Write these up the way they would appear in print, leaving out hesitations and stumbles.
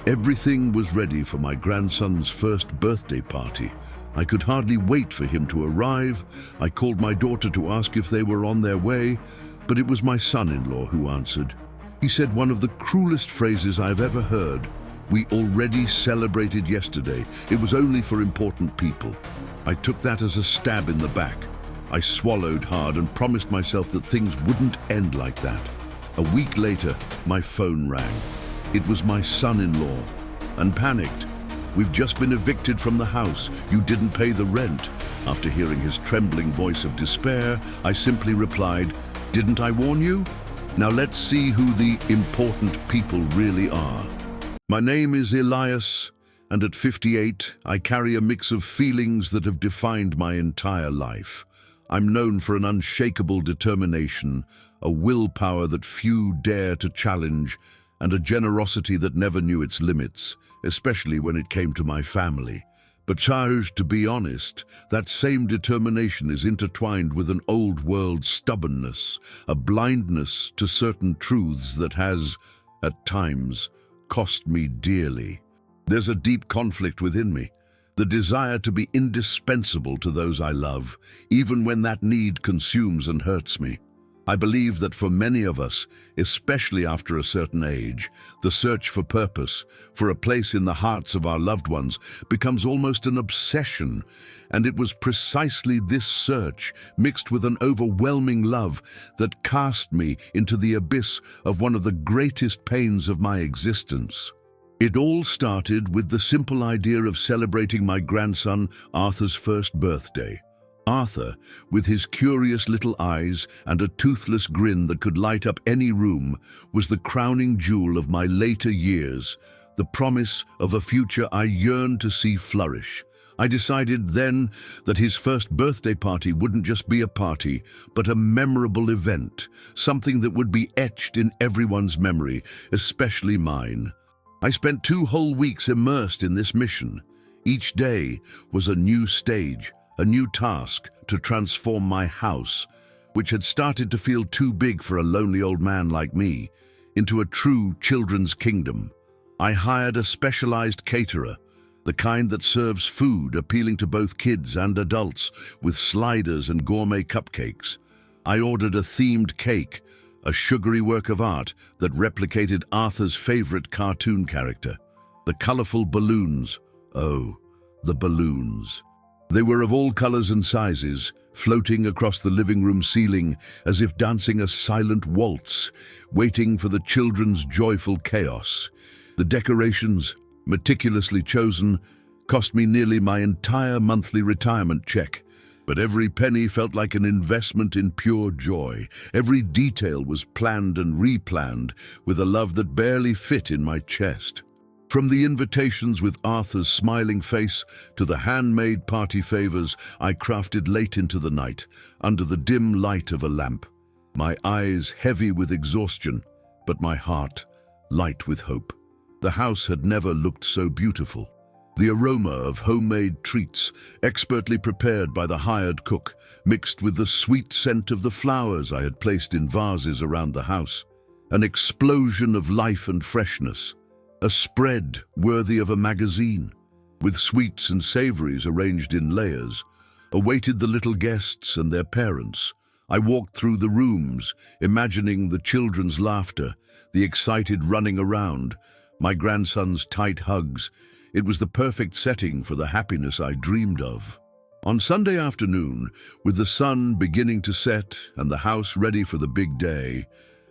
Everything was ready for my grandson's first birthday party. I could hardly wait for him to arrive. I called my daughter to ask if they were on their way, but it was my son-in-law who answered. He said one of the cruelest phrases I've ever heard. "We already celebrated yesterday. It was only for important people." I took that as a stab in the back. I swallowed hard and promised myself that things wouldn't end like that. A week later, my phone rang. It was my son-in-law, and panicked. "We've just been evicted from the house. You didn't pay the rent." After hearing his trembling voice of despair, I simply replied, "Didn't I warn you? Now let's see who the important people really are." My name is Elias, and at 58, I carry a mix of feelings that have defined my entire life. I'm known for an unshakable determination, a willpower that few dare to challenge, and a generosity that never knew its limits, especially when it came to my family. But to be honest, that same determination is intertwined with an old-world stubbornness, a blindness to certain truths that has, at times, cost me dearly. There's a deep conflict within me, the desire to be indispensable to those I love, even when that need consumes and hurts me. I believe that for many of us, especially after a certain age, the search for purpose, for a place in the hearts of our loved ones, becomes almost an obsession. And it was precisely this search, mixed with an overwhelming love, that cast me into the abyss of one of the greatest pains of my existence. It all started with the simple idea of celebrating my grandson Arthur's first birthday. Arthur, with his curious little eyes and a toothless grin that could light up any room, was the crowning jewel of my later years, the promise of a future I yearned to see flourish. I decided then that his first birthday party wouldn't just be a party, but a memorable event, something that would be etched in everyone's memory, especially mine. I spent 2 whole weeks immersed in this mission. Each day was a new stage, a new task to transform my house, which had started to feel too big for a lonely old man like me, into a true children's kingdom. I hired a specialized caterer, the kind that serves food appealing to both kids and adults, with sliders and gourmet cupcakes. I ordered a themed cake, a sugary work of art that replicated Arthur's favorite cartoon character. The colorful balloons, oh, the balloons. They were of all colors and sizes, floating across the living room ceiling as if dancing a silent waltz, waiting for the children's joyful chaos. The decorations, meticulously chosen, cost me nearly my entire monthly retirement check. But every penny felt like an investment in pure joy. Every detail was planned and replanned with a love that barely fit in my chest. From the invitations with Arthur's smiling face to the handmade party favors I crafted late into the night, under the dim light of a lamp. My eyes heavy with exhaustion, but my heart light with hope. The house had never looked so beautiful. The aroma of homemade treats, expertly prepared by the hired cook, mixed with the sweet scent of the flowers I had placed in vases around the house. An explosion of life and freshness. A spread worthy of a magazine, with sweets and savories arranged in layers, awaited the little guests and their parents. I walked through the rooms, imagining the children's laughter, the excited running around, my grandson's tight hugs. It was the perfect setting for the happiness I dreamed of. On Sunday afternoon, with the sun beginning to set and the house ready for the big day,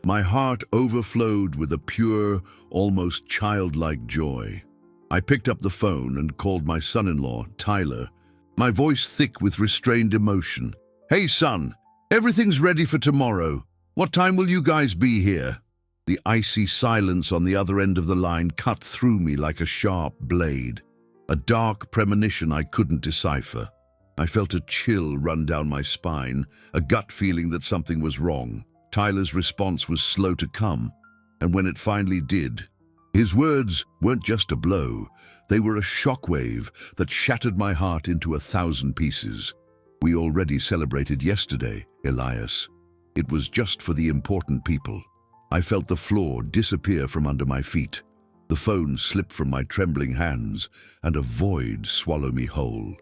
my heart overflowed with a pure, almost childlike joy. I picked up the phone and called my son-in-law, Tyler, my voice thick with restrained emotion. "Hey, son, everything's ready for tomorrow. What time will you guys be here?" The icy silence on the other end of the line cut through me like a sharp blade, a dark premonition I couldn't decipher. I felt a chill run down my spine, a gut feeling that something was wrong. Tyler's response was slow to come, and when it finally did, his words weren't just a blow, they were a shockwave that shattered my heart into 1,000 pieces. "We already celebrated yesterday, Elias. It was just for the important people." I felt the floor disappear from under my feet. The phone slipped from my trembling hands, and a void swallowed me whole.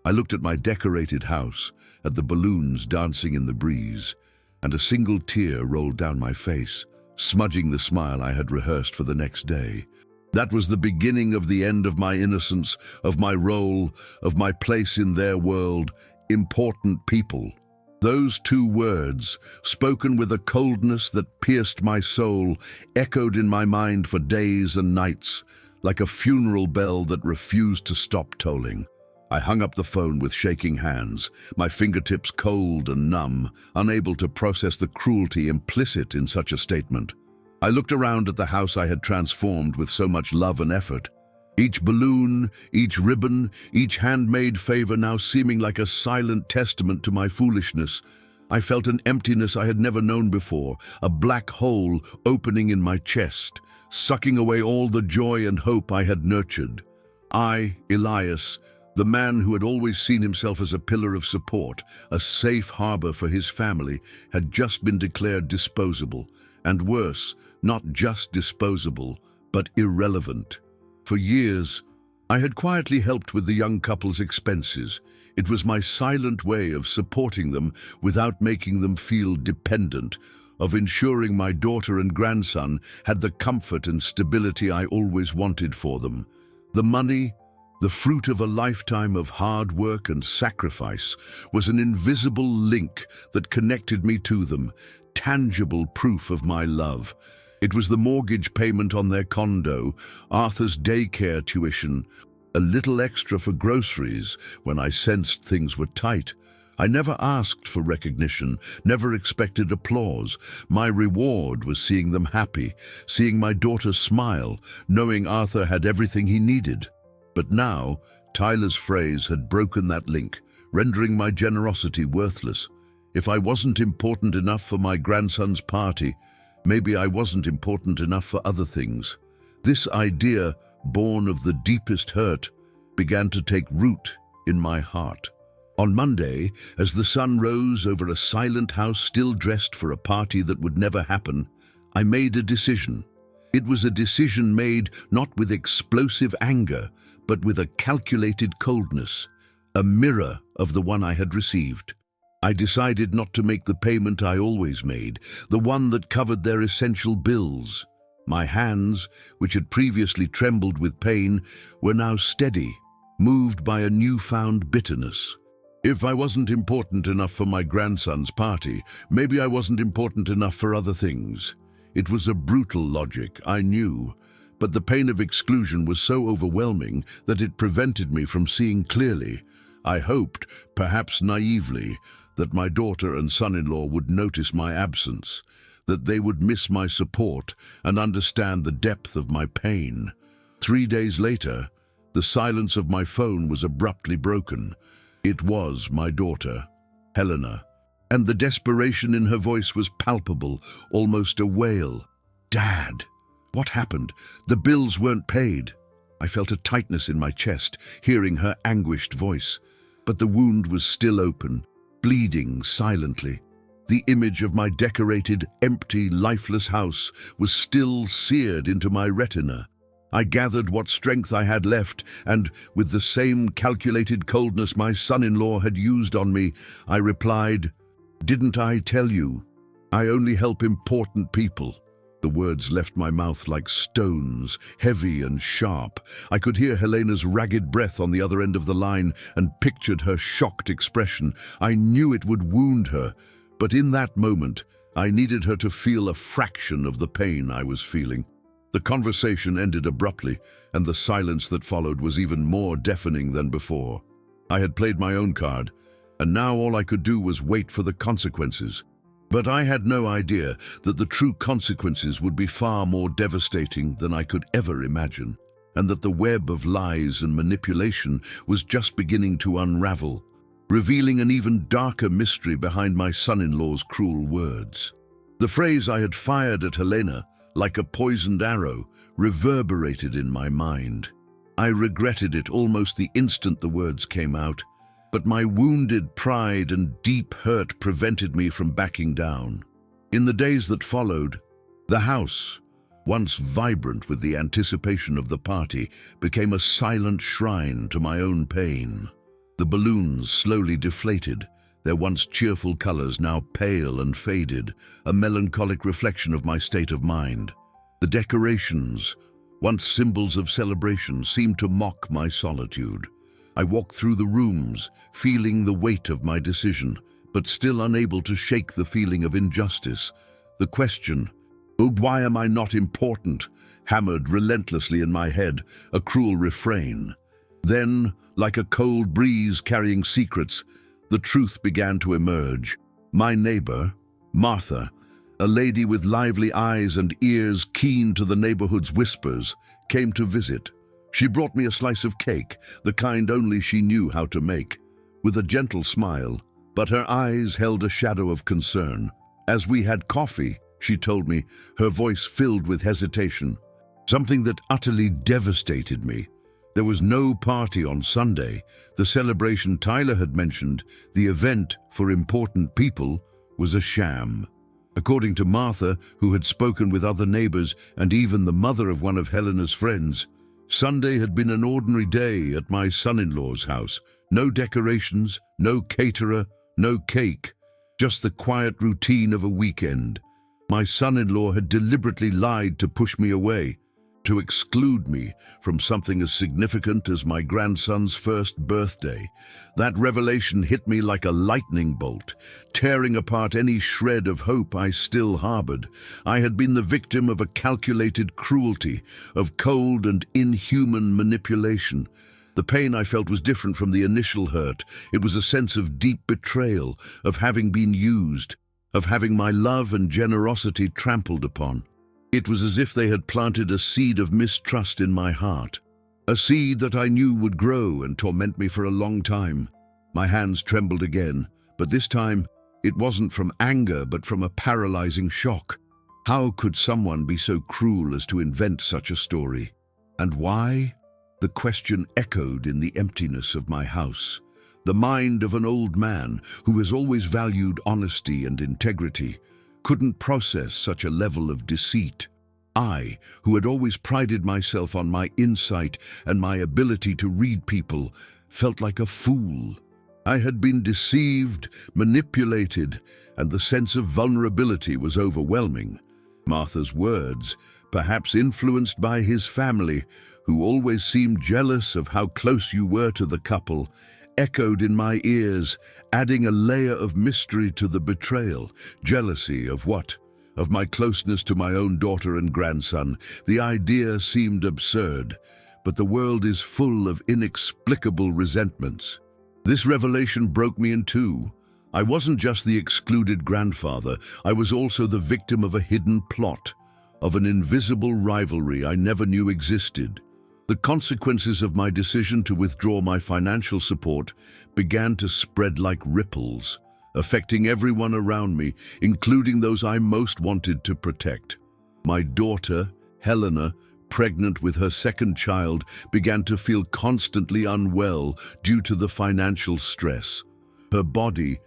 I looked at my decorated house, at the balloons dancing in the breeze, and a single tear rolled down my face, smudging the smile I had rehearsed for the next day. That was the beginning of the end of my innocence, of my role, of my place in their world, important people. Those two words, spoken with a coldness that pierced my soul, echoed in my mind for days and nights, like a funeral bell that refused to stop tolling. I hung up the phone with shaking hands, my fingertips cold and numb, unable to process the cruelty implicit in such a statement. I looked around at the house I had transformed with so much love and effort. Each balloon, each ribbon, each handmade favor now seeming like a silent testament to my foolishness. I felt an emptiness I had never known before, a black hole opening in my chest, sucking away all the joy and hope I had nurtured. I, Elias, the man who had always seen himself as a pillar of support, a safe harbor for his family, had just been declared disposable, and worse, not just disposable, but irrelevant. For years, I had quietly helped with the young couple's expenses. It was my silent way of supporting them without making them feel dependent, of ensuring my daughter and grandson had the comfort and stability I always wanted for them. The money, the fruit of a lifetime of hard work and sacrifice, was an invisible link that connected me to them, tangible proof of my love. It was the mortgage payment on their condo, Arthur's daycare tuition, a little extra for groceries when I sensed things were tight. I never asked for recognition, never expected applause. My reward was seeing them happy, seeing my daughter smile, knowing Arthur had everything he needed. But now, Tyler's phrase had broken that link, rendering my generosity worthless. If I wasn't important enough for my grandson's party, maybe I wasn't important enough for other things. This idea, born of the deepest hurt, began to take root in my heart. On Monday, as the sun rose over a silent house still dressed for a party that would never happen, I made a decision. It was a decision made not with explosive anger, but with a calculated coldness, a mirror of the one I had received. I decided not to make the payment I always made, the one that covered their essential bills. My hands, which had previously trembled with pain, were now steady, moved by a newfound bitterness. If I wasn't important enough for my grandson's party, maybe I wasn't important enough for other things. It was a brutal logic, I knew, but the pain of exclusion was so overwhelming that it prevented me from seeing clearly. I hoped, perhaps naively, that my daughter and son-in-law would notice my absence, that they would miss my support and understand the depth of my pain. 3 days later, the silence of my phone was abruptly broken. It was my daughter, Helena, and the desperation in her voice was palpable, almost a wail. "Dad, what happened? The bills weren't paid." I felt a tightness in my chest, hearing her anguished voice, but the wound was still open, bleeding silently. The image of my decorated, empty, lifeless house was still seared into my retina. I gathered what strength I had left, and, with the same calculated coldness my son-in-law had used on me, I replied, "Didn't I tell you? I only help important people." The words left my mouth like stones, heavy and sharp. I could hear Helena's ragged breath on the other end of the line and pictured her shocked expression. I knew it would wound her, but in that moment, I needed her to feel a fraction of the pain I was feeling. The conversation ended abruptly, and the silence that followed was even more deafening than before. I had played my own card, and now all I could do was wait for the consequences. But I had no idea that the true consequences would be far more devastating than I could ever imagine, and that the web of lies and manipulation was just beginning to unravel, revealing an even darker mystery behind my son-in-law's cruel words. The phrase I had fired at Helena, like a poisoned arrow, reverberated in my mind. I regretted it almost the instant the words came out, but my wounded pride and deep hurt prevented me from backing down. In the days that followed, the house, once vibrant with the anticipation of the party, became a silent shrine to my own pain. The balloons slowly deflated, their once cheerful colors now pale and faded, a melancholic reflection of my state of mind. The decorations, once symbols of celebration, seemed to mock my solitude. I walked through the rooms, feeling the weight of my decision, but still unable to shake the feeling of injustice. The question, "Oh, why am I not important?" hammered relentlessly in my head, a cruel refrain. Then, like a cold breeze carrying secrets, the truth began to emerge. My neighbor, Martha, a lady with lively eyes and ears keen to the neighborhood's whispers, came to visit. She brought me a slice of cake, the kind only she knew how to make, with a gentle smile, but her eyes held a shadow of concern. As we had coffee, she told me, her voice filled with hesitation, something that utterly devastated me. There was no party on Sunday. The celebration Tyler had mentioned, the event for important people, was a sham. According to Martha, who had spoken with other neighbors and even the mother of one of Helena's friends, Sunday had been an ordinary day at my son-in-law's house. No decorations, no caterer, no cake, just the quiet routine of a weekend. My son-in-law had deliberately lied to push me away, to exclude me from something as significant as my grandson's first birthday. That revelation hit me like a lightning bolt, tearing apart any shred of hope I still harbored. I had been the victim of a calculated cruelty, of cold and inhuman manipulation. The pain I felt was different from the initial hurt. It was a sense of deep betrayal, of having been used, of having my love and generosity trampled upon. It was as if they had planted a seed of mistrust in my heart, a seed that I knew would grow and torment me for a long time. My hands trembled again, but this time it wasn't from anger but from a paralyzing shock. How could someone be so cruel as to invent such a story? And why? The question echoed in the emptiness of my house. The mind of an old man who has always valued honesty and integrity couldn't process such a level of deceit. I, who had always prided myself on my insight and my ability to read people, felt like a fool. I had been deceived, manipulated, and the sense of vulnerability was overwhelming. Martha's words, perhaps influenced by his family, who always seemed jealous of how close you were to the couple, echoed in my ears, adding a layer of mystery to the betrayal. Jealousy of what? Of my closeness to my own daughter and grandson. The idea seemed absurd, but the world is full of inexplicable resentments. This revelation broke me in two. I wasn't just the excluded grandfather, I was also the victim of a hidden plot, of an invisible rivalry I never knew existed. The consequences of my decision to withdraw my financial support began to spread like ripples, affecting everyone around me, including those I most wanted to protect. My daughter, Helena, pregnant with her second child, began to feel constantly unwell due to the financial stress. Her body,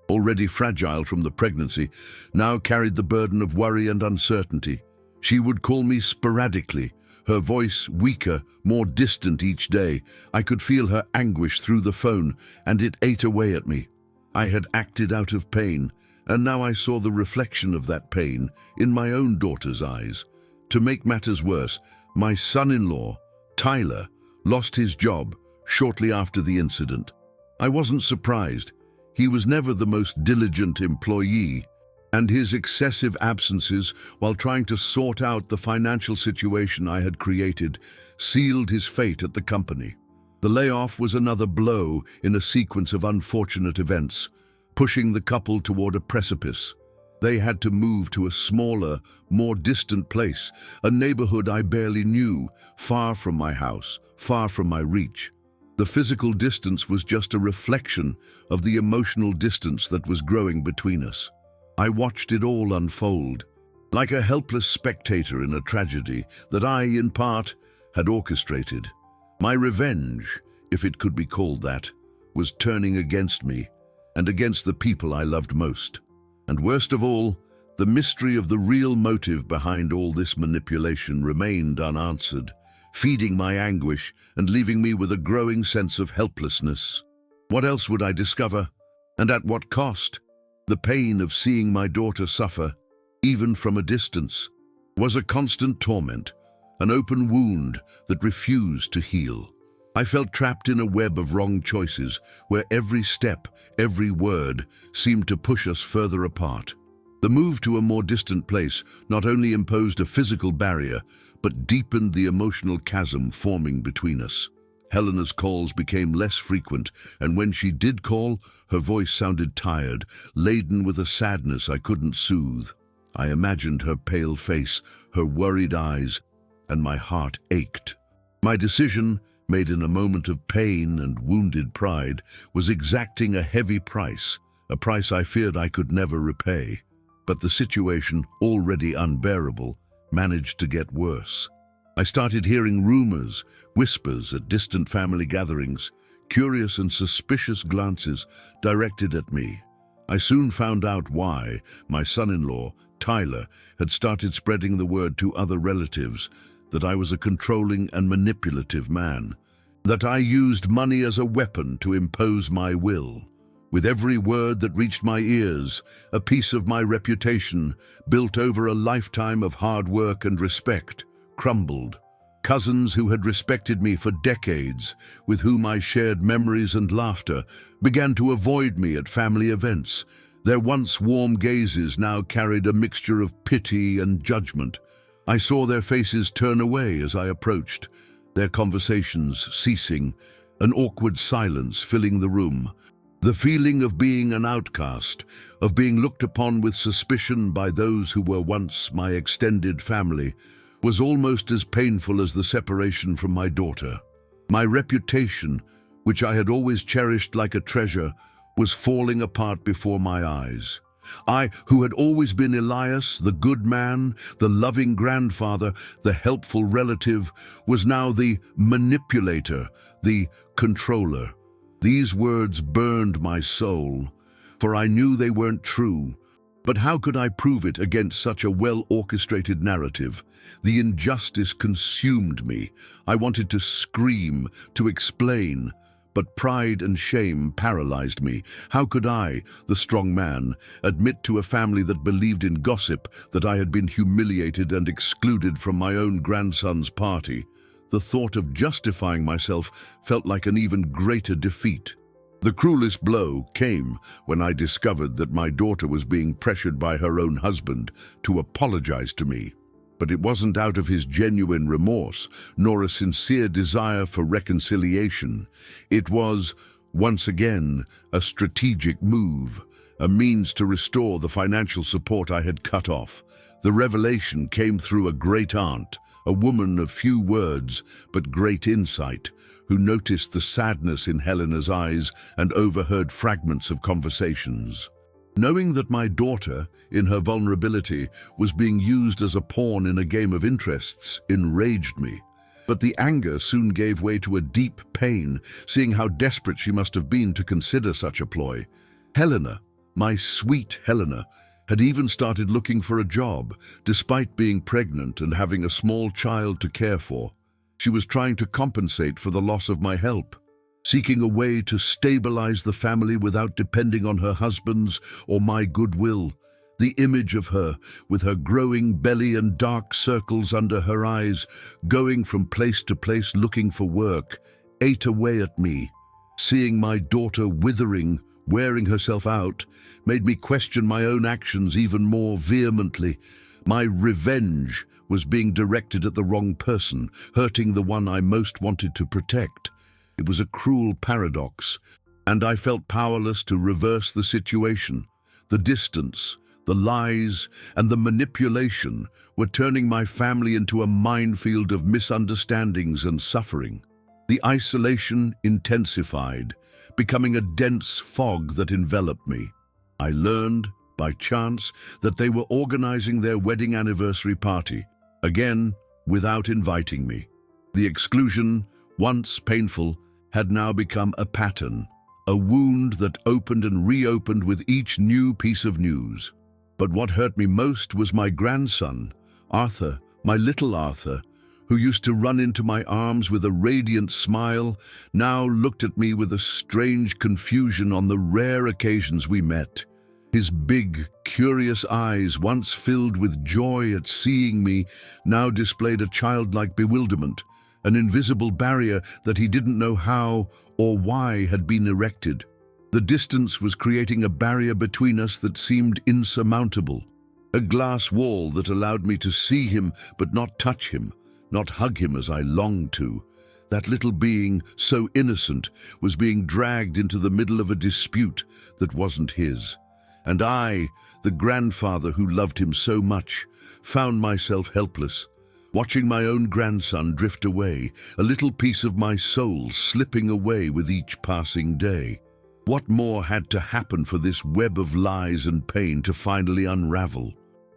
already fragile from the pregnancy, now carried the burden of worry and uncertainty. She would call me sporadically, her voice weaker, more distant each day. I could feel her anguish through the phone, and it ate away at me. I had acted out of pain, and now I saw the reflection of that pain in my own daughter's eyes. To make matters worse, my son-in-law, Tyler, lost his job shortly after the incident. I wasn't surprised. He was never the most diligent employee, and his excessive absences while trying to sort out the financial situation I had created sealed his fate at the company. The layoff was another blow in a sequence of unfortunate events, pushing the couple toward a precipice. They had to move to a smaller, more distant place, a neighborhood I barely knew, far from my house, far from my reach. The physical distance was just a reflection of the emotional distance that was growing between us. I watched it all unfold, like a helpless spectator in a tragedy that I, in part, had orchestrated. My revenge, if it could be called that, was turning against me and against the people I loved most. And worst of all, The mystery of the real motive behind all this manipulation remained unanswered, feeding my anguish and leaving me with a growing sense of helplessness. What else would I discover? And at what cost? The pain of seeing my daughter suffer, even from a distance, was a constant torment, an open wound that refused to heal. I felt trapped in a web of wrong choices where every step, every word seemed to push us further apart. The move to a more distant place not only imposed a physical barrier, but deepened the emotional chasm forming between us. Helena's calls became less frequent, and when she did call, her voice sounded tired, laden with a sadness I couldn't soothe. I imagined her pale face, her worried eyes, and my heart ached. My decision, made in a moment of pain and wounded pride, was exacting a heavy price, a price I feared I could never repay. But the situation, already unbearable, managed to get worse. I started hearing rumors, whispers at distant family gatherings, curious and suspicious glances directed at me. I soon found out why my son-in-law, Tyler, had started spreading the word to other relatives that I was a controlling and manipulative man, that I used money as a weapon to impose my will. With every word that reached my ears, a piece of my reputation, built over a lifetime of hard work and respect, crumbled. Cousins who had respected me for decades, with whom I shared memories and laughter, began to avoid me at family events. Their once warm gazes now carried a mixture of pity and judgment. I saw their faces turn away as I approached, their conversations ceasing, an awkward silence filling the room. The feeling of being an outcast, of being looked upon with suspicion by those who were once my extended family, was almost as painful as the separation from my daughter. My reputation, which I had always cherished like a treasure, was falling apart before my eyes. I, who had always been Elias, the good man, the loving grandfather, the helpful relative, was now the manipulator, the controller. These words burned my soul, for I knew they weren't true. But how could I prove it against such a well-orchestrated narrative? The injustice consumed me. I wanted to scream, to explain, but pride and shame paralyzed me. How could I, the strong man, admit to a family that believed in gossip that I had been humiliated and excluded from my own grandson's party? The thought of justifying myself felt like an even greater defeat. The cruelest blow came when I discovered that my daughter was being pressured by her own husband to apologize to me. But it wasn't out of his genuine remorse, nor a sincere desire for reconciliation. It was, once again, a strategic move, a means to restore the financial support I had cut off. The revelation came through a great-aunt, a woman of few words but great insight, who noticed the sadness in Helena's eyes and overheard fragments of conversations. Knowing that my daughter, in her vulnerability, was being used as a pawn in a game of interests, enraged me. But the anger soon gave way to a deep pain, seeing how desperate she must have been to consider such a ploy. Helena, my sweet Helena, had even started looking for a job, despite being pregnant and having a small child to care for. She was trying to compensate for the loss of my help, seeking a way to stabilize the family without depending on her husband's or my goodwill. The image of her, with her growing belly and dark circles under her eyes, going from place to place looking for work, ate away at me. Seeing my daughter withering, wearing herself out, made me question my own actions even more vehemently. My revenge was being directed at the wrong person, hurting the one I most wanted to protect. It was a cruel paradox, and I felt powerless to reverse the situation. The distance, the lies, and the manipulation were turning my family into a minefield of misunderstandings and suffering. The isolation intensified, becoming a dense fog that enveloped me. I learned, by chance, that they were organizing their wedding anniversary party, again without inviting me. The exclusion, once painful, had now become a pattern, a wound that opened and reopened with each new piece of news. But what hurt me most was my grandson, Arthur, my little Arthur, who used to run into my arms with a radiant smile, now looked at me with a strange confusion on the rare occasions we met. His big, curious eyes, once filled with joy at seeing me, now displayed a childlike bewilderment, an invisible barrier that he didn't know how or why had been erected. The distance was creating a barrier between us that seemed insurmountable, a glass wall that allowed me to see him but not touch him, not hug him as I longed to. That little being, so innocent, was being dragged into the middle of a dispute that wasn't his. And I, the grandfather who loved him so much, found myself helpless, watching my own grandson drift away, a little piece of my soul slipping away with each passing day. What more had to happen for this web of lies and pain to finally unravel?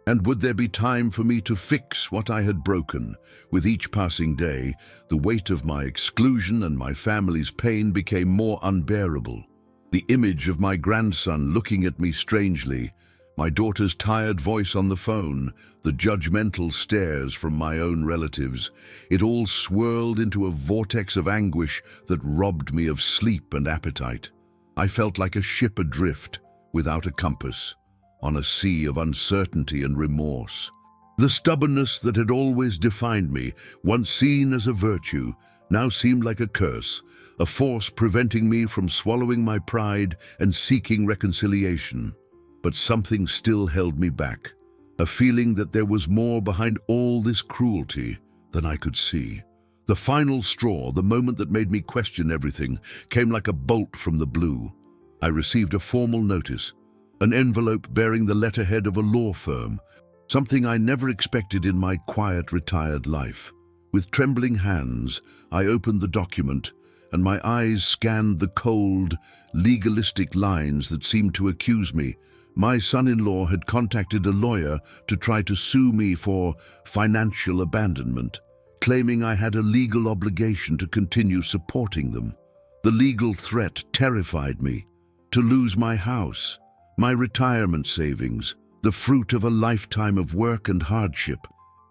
And would there be time for me to fix what I had broken? With each passing day, the weight of my exclusion and my family's pain became more unbearable. The image of my grandson looking at me strangely, my daughter's tired voice on the phone, the judgmental stares from my own relatives, it all swirled into a vortex of anguish that robbed me of sleep and appetite. I felt like a ship adrift, without a compass, on a sea of uncertainty and remorse. The stubbornness that had always defined me, once seen as a virtue, now seemed like a curse, a force preventing me from swallowing my pride and seeking reconciliation. But something still held me back, a feeling that there was more behind all this cruelty than I could see. The final straw, the moment that made me question everything, came like a bolt from the blue. I received a formal notice, an envelope bearing the letterhead of a law firm, something I never expected in my quiet, retired life. With trembling hands, I opened the document, and my eyes scanned the cold, legalistic lines that seemed to accuse me. My son-in-law had contacted a lawyer to try to sue me for financial abandonment, claiming I had a legal obligation to continue supporting them. The legal threat terrified me. To lose my house, my retirement savings, the fruit of a lifetime of work and hardship,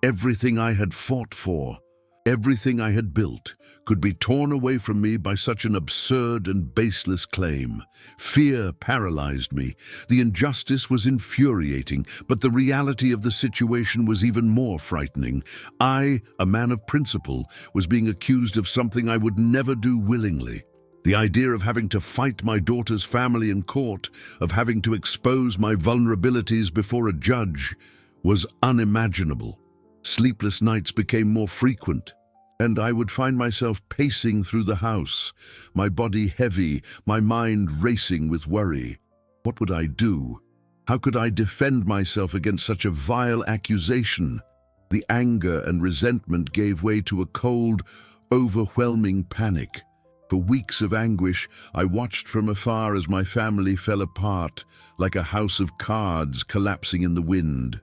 everything I had fought for, everything I had built, could be torn away from me by such an absurd and baseless claim. Fear paralyzed me. The injustice was infuriating, but the reality of the situation was even more frightening. I, a man of principle, was being accused of something I would never do willingly. The idea of having to fight my daughter's family in court, of having to expose my vulnerabilities before a judge, was unimaginable. Sleepless nights became more frequent, and I would find myself pacing through the house, my body heavy, my mind racing with worry. What would I do? How could I defend myself against such a vile accusation? The anger and resentment gave way to a cold, overwhelming panic. For weeks of anguish, I watched from afar as my family fell apart, like a house of cards collapsing in the wind.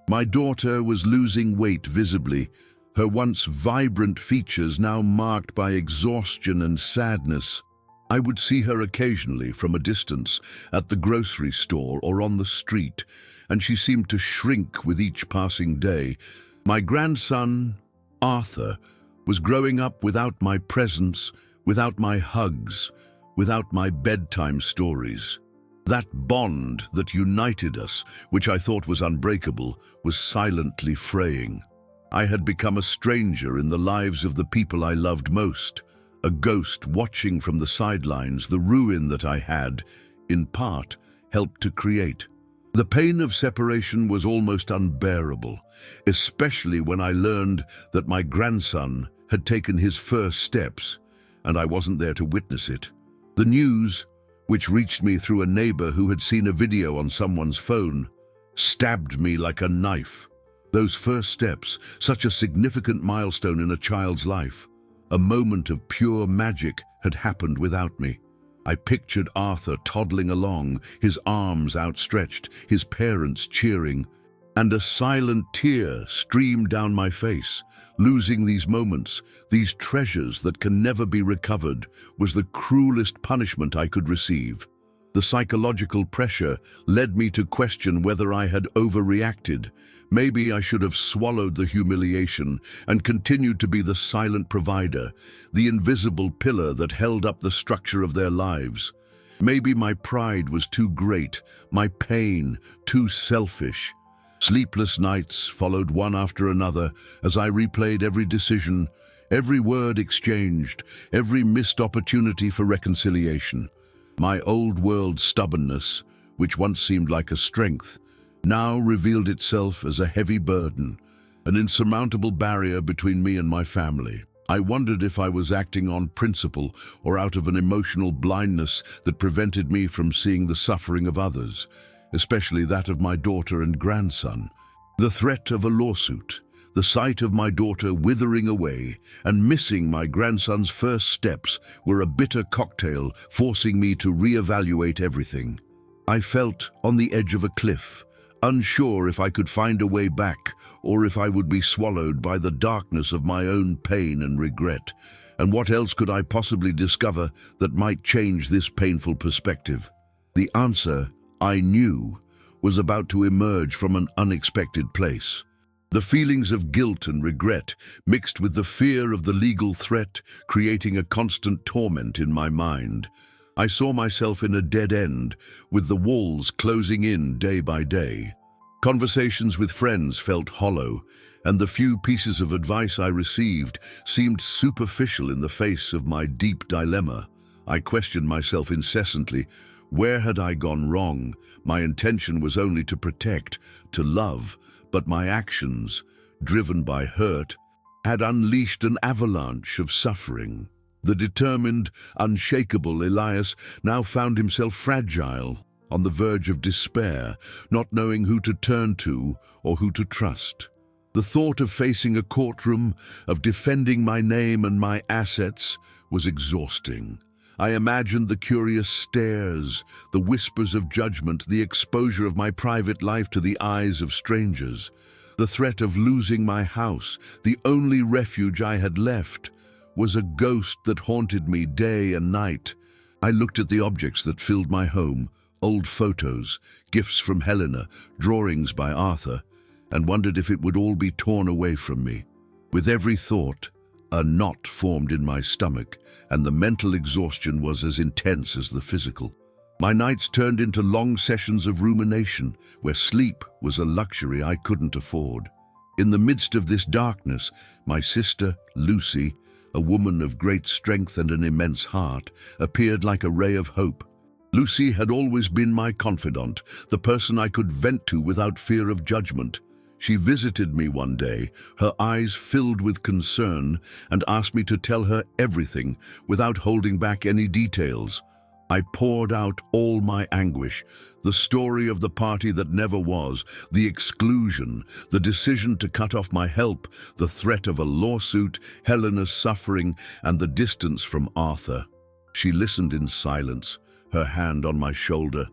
My daughter was losing weight visibly, her once vibrant features now marked by exhaustion and sadness. I would see her occasionally from a distance, at the grocery store or on the street, and she seemed to shrink with each passing day. My grandson, Arthur, was growing up without my presence, without my hugs, without my bedtime stories. That bond that united us, which I thought was unbreakable, was silently fraying. I had become a stranger in the lives of the people I loved most, a ghost watching from the sidelines the ruin that I had, in part, helped to create. The pain of separation was almost unbearable, especially when I learned that my grandson had taken his first steps, and I wasn't there to witness it. The news, which reached me through a neighbor who had seen a video on someone's phone, stabbed me like a knife. Those first steps, such a significant milestone in a child's life, a moment of pure magic, had happened without me. I pictured Arthur toddling along, his arms outstretched, his parents cheering, and a silent tear streamed down my face. Losing these moments, these treasures that can never be recovered, was the cruelest punishment I could receive. The psychological pressure led me to question whether I had overreacted. Maybe I should have swallowed the humiliation and continued to be the silent provider, the invisible pillar that held up the structure of their lives. Maybe my pride was too great, my pain too selfish. Sleepless nights followed one after another as I replayed every decision, every word exchanged, every missed opportunity for reconciliation. My old world stubbornness, which once seemed like a strength, now revealed itself as a heavy burden, an insurmountable barrier between me and my family. I wondered if I was acting on principle or out of an emotional blindness that prevented me from seeing the suffering of others, especially that of my daughter and grandson. The threat of a lawsuit, the sight of my daughter withering away and missing my grandson's first steps were a bitter cocktail, forcing me to reevaluate everything. I felt on the edge of a cliff, unsure if I could find a way back or if I would be swallowed by the darkness of my own pain and regret. And what else could I possibly discover that might change this painful perspective? The answer, I knew, was about to emerge from an unexpected place. The feelings of guilt and regret mixed with the fear of the legal threat, creating a constant torment in my mind. I saw myself in a dead end, with the walls closing in day by day. Conversations with friends felt hollow, and the few pieces of advice I received seemed superficial in the face of my deep dilemma. I questioned myself incessantly. Where had I gone wrong? My intention was only to protect, to love, but my actions, driven by hurt, had unleashed an avalanche of suffering. The determined, unshakable Elias now found himself fragile, on the verge of despair, not knowing who to turn to or who to trust. The thought of facing a courtroom, of defending my name and my assets, was exhausting. I imagined the curious stares, the whispers of judgment, the exposure of my private life to the eyes of strangers, the threat of losing my house, the only refuge I had left, was a ghost that haunted me day and night. I looked at the objects that filled my home, old photos, gifts from Helena, drawings by Arthur, and wondered if it would all be torn away from me. With every thought, a knot formed in my stomach, and the mental exhaustion was as intense as the physical. My nights turned into long sessions of rumination, where sleep was a luxury I couldn't afford. In the midst of this darkness, my sister, Lucy, a woman of great strength and an immense heart, appeared like a ray of hope. Lucy had always been my confidant, the person I could vent to without fear of judgment. She visited me one day, her eyes filled with concern, and asked me to tell her everything without holding back any details. I poured out all my anguish, the story of the party that never was, the exclusion, the decision to cut off my help, the threat of a lawsuit, Helena's suffering, and the distance from Arthur. She listened in silence, her hand on my shoulder,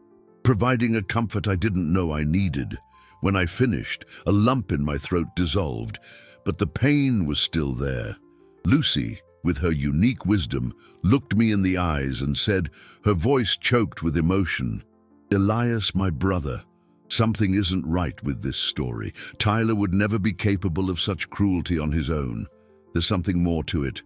providing a comfort I didn't know I needed. When I finished, a lump in my throat dissolved, but the pain was still there. Lucy, with her unique wisdom, looked me in the eyes and said, her voice choked with emotion, "Elias, my brother, something isn't right with this story. Tyler would never be capable of such cruelty on his own. There's something more to it.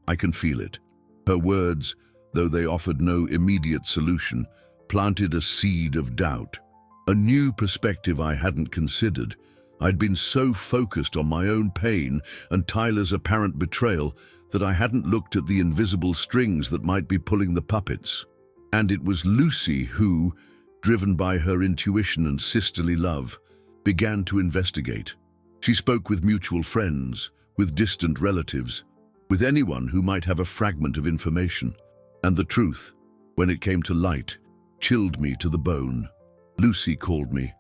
I can feel it." Her words, though they offered no immediate solution, planted a seed of doubt. A new perspective I hadn't considered. I'd been so focused on my own pain and Tyler's apparent betrayal that I hadn't looked at the invisible strings that might be pulling the puppets. And it was Lucy who, driven by her intuition and sisterly love, began to investigate. She spoke with mutual friends, with distant relatives, with anyone who might have a fragment of information. And the truth, when it came to light, chilled me to the bone. Lucy called me,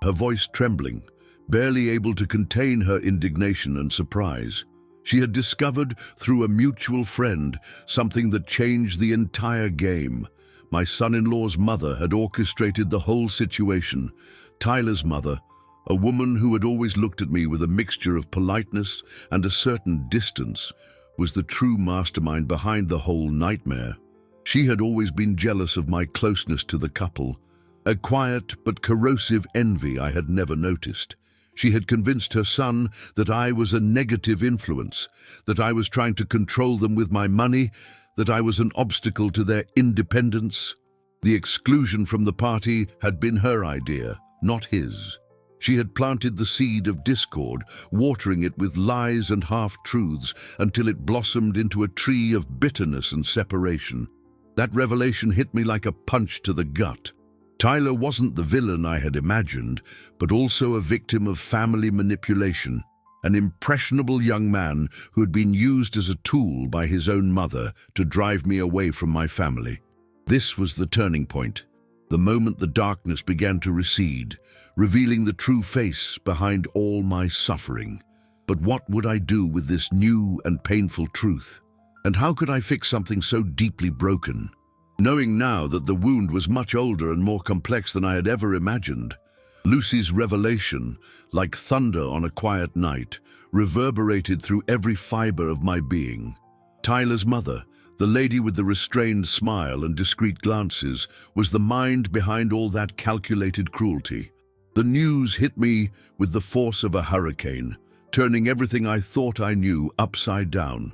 her voice trembling, barely able to contain her indignation and surprise. She had discovered, through a mutual friend, something that changed the entire game. My son-in-law's mother had orchestrated the whole situation. Tyler's mother, a woman who had always looked at me with a mixture of politeness and a certain distance, was the true mastermind behind the whole nightmare. She had always been jealous of my closeness to the couple, a quiet but corrosive envy I had never noticed. She had convinced her son that I was a negative influence, that I was trying to control them with my money, that I was an obstacle to their independence. The exclusion from the party had been her idea, not his. She had planted the seed of discord, watering it with lies and half-truths until it blossomed into a tree of bitterness and separation. That revelation hit me like a punch to the gut. Tyler wasn't the villain I had imagined, but also a victim of family manipulation, an impressionable young man who had been used as a tool by his own mother to drive me away from my family. This was the turning point, the moment the darkness began to recede, revealing the true face behind all my suffering. But what would I do with this new and painful truth? And how could I fix something so deeply broken? Knowing now that the wound was much older and more complex than I had ever imagined, Lucy's revelation, like thunder on a quiet night, reverberated through every fiber of my being. Tyler's mother, the lady with the restrained smile and discreet glances, was the mind behind all that calculated cruelty. The news hit me with the force of a hurricane, turning everything I thought I knew upside down.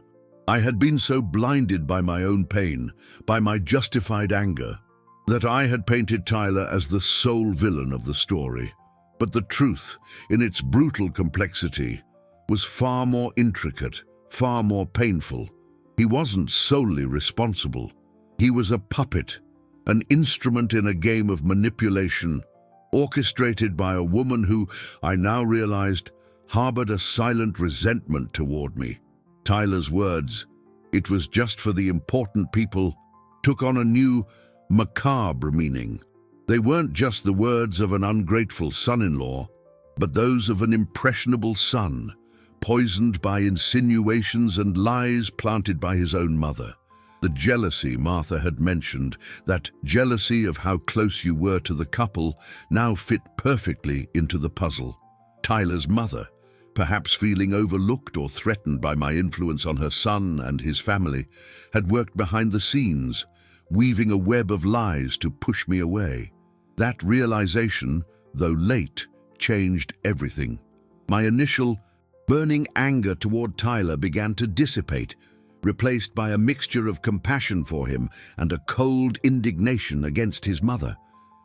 I had been so blinded by my own pain, by my justified anger, that I had painted Tyler as the sole villain of the story. But the truth, in its brutal complexity, was far more intricate, far more painful. He wasn't solely responsible. He was a puppet, an instrument in a game of manipulation, orchestrated by a woman who, I now realized, harbored a silent resentment toward me. Tyler's words, "It was just for the important people," took on a new, macabre meaning. They weren't just the words of an ungrateful son-in-law, but those of an impressionable son, poisoned by insinuations and lies planted by his own mother. The jealousy Martha had mentioned, that jealousy of how close you were to the couple, now fit perfectly into the puzzle. Tyler's mother, perhaps feeling overlooked or threatened by my influence on her son and his family, had worked behind the scenes, weaving a web of lies to push me away. That realization, though late, changed everything. My initial burning anger toward Tyler began to dissipate, replaced by a mixture of compassion for him and a cold indignation against his mother.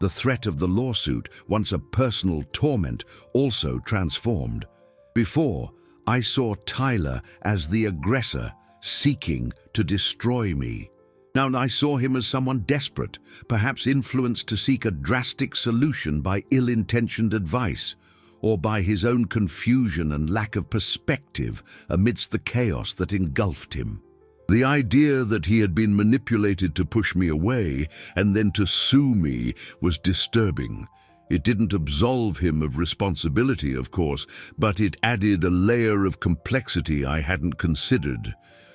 The threat of the lawsuit, once a personal torment, also transformed. Before, I saw Tyler as the aggressor, seeking to destroy me. Now I saw him as someone desperate, perhaps influenced to seek a drastic solution by ill-intentioned advice, or by his own confusion and lack of perspective amidst the chaos that engulfed him. The idea that he had been manipulated to push me away and then to sue me was disturbing. It didn't absolve him of responsibility, of course, but it added a layer of complexity I hadn't considered.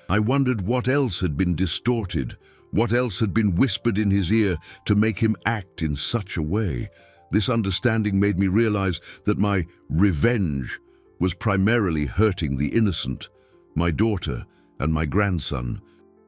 I wondered what else had been distorted, what else had been whispered in his ear to make him act in such a way. This understanding made me realize that my revenge was primarily hurting the innocent, my daughter and my grandson.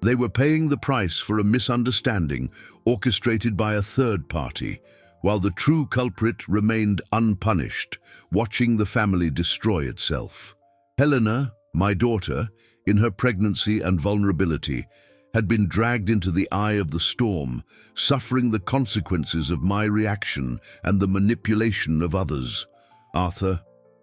They were paying the price for a misunderstanding orchestrated by a third party, while the true culprit remained unpunished, watching the family destroy itself. Helena, my daughter, in her pregnancy and vulnerability, had been dragged into the eye of the storm, suffering the consequences of my reaction and the manipulation of others. Arthur,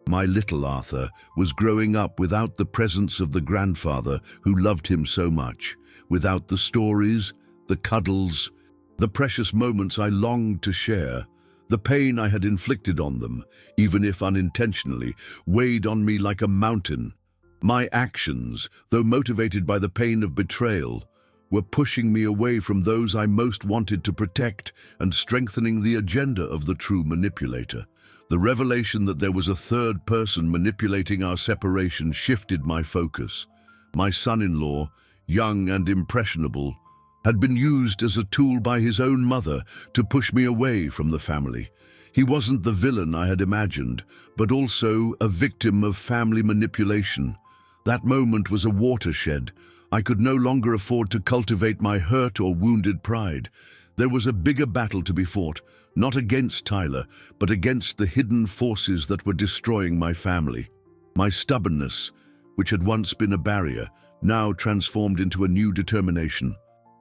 my little Arthur, was growing up without the presence of the grandfather who loved him so much, without the stories, the cuddles, the precious moments I longed to share. The pain I had inflicted on them, even if unintentionally, weighed on me like a mountain. My actions, though motivated by the pain of betrayal, were pushing me away from those I most wanted to protect and strengthening the agenda of the true manipulator. The revelation that there was a third person manipulating our separation shifted my focus. My son-in-law, young and impressionable, had been used as a tool by his own mother to push me away from the family. He wasn't the villain I had imagined, but also a victim of family manipulation. That moment was a watershed, I could no longer afford to cultivate my hurt or wounded pride. There was a bigger battle to be fought, not against Tyler, but against the hidden forces that were destroying my family. My stubbornness, which had once been a barrier, now transformed into a new determination,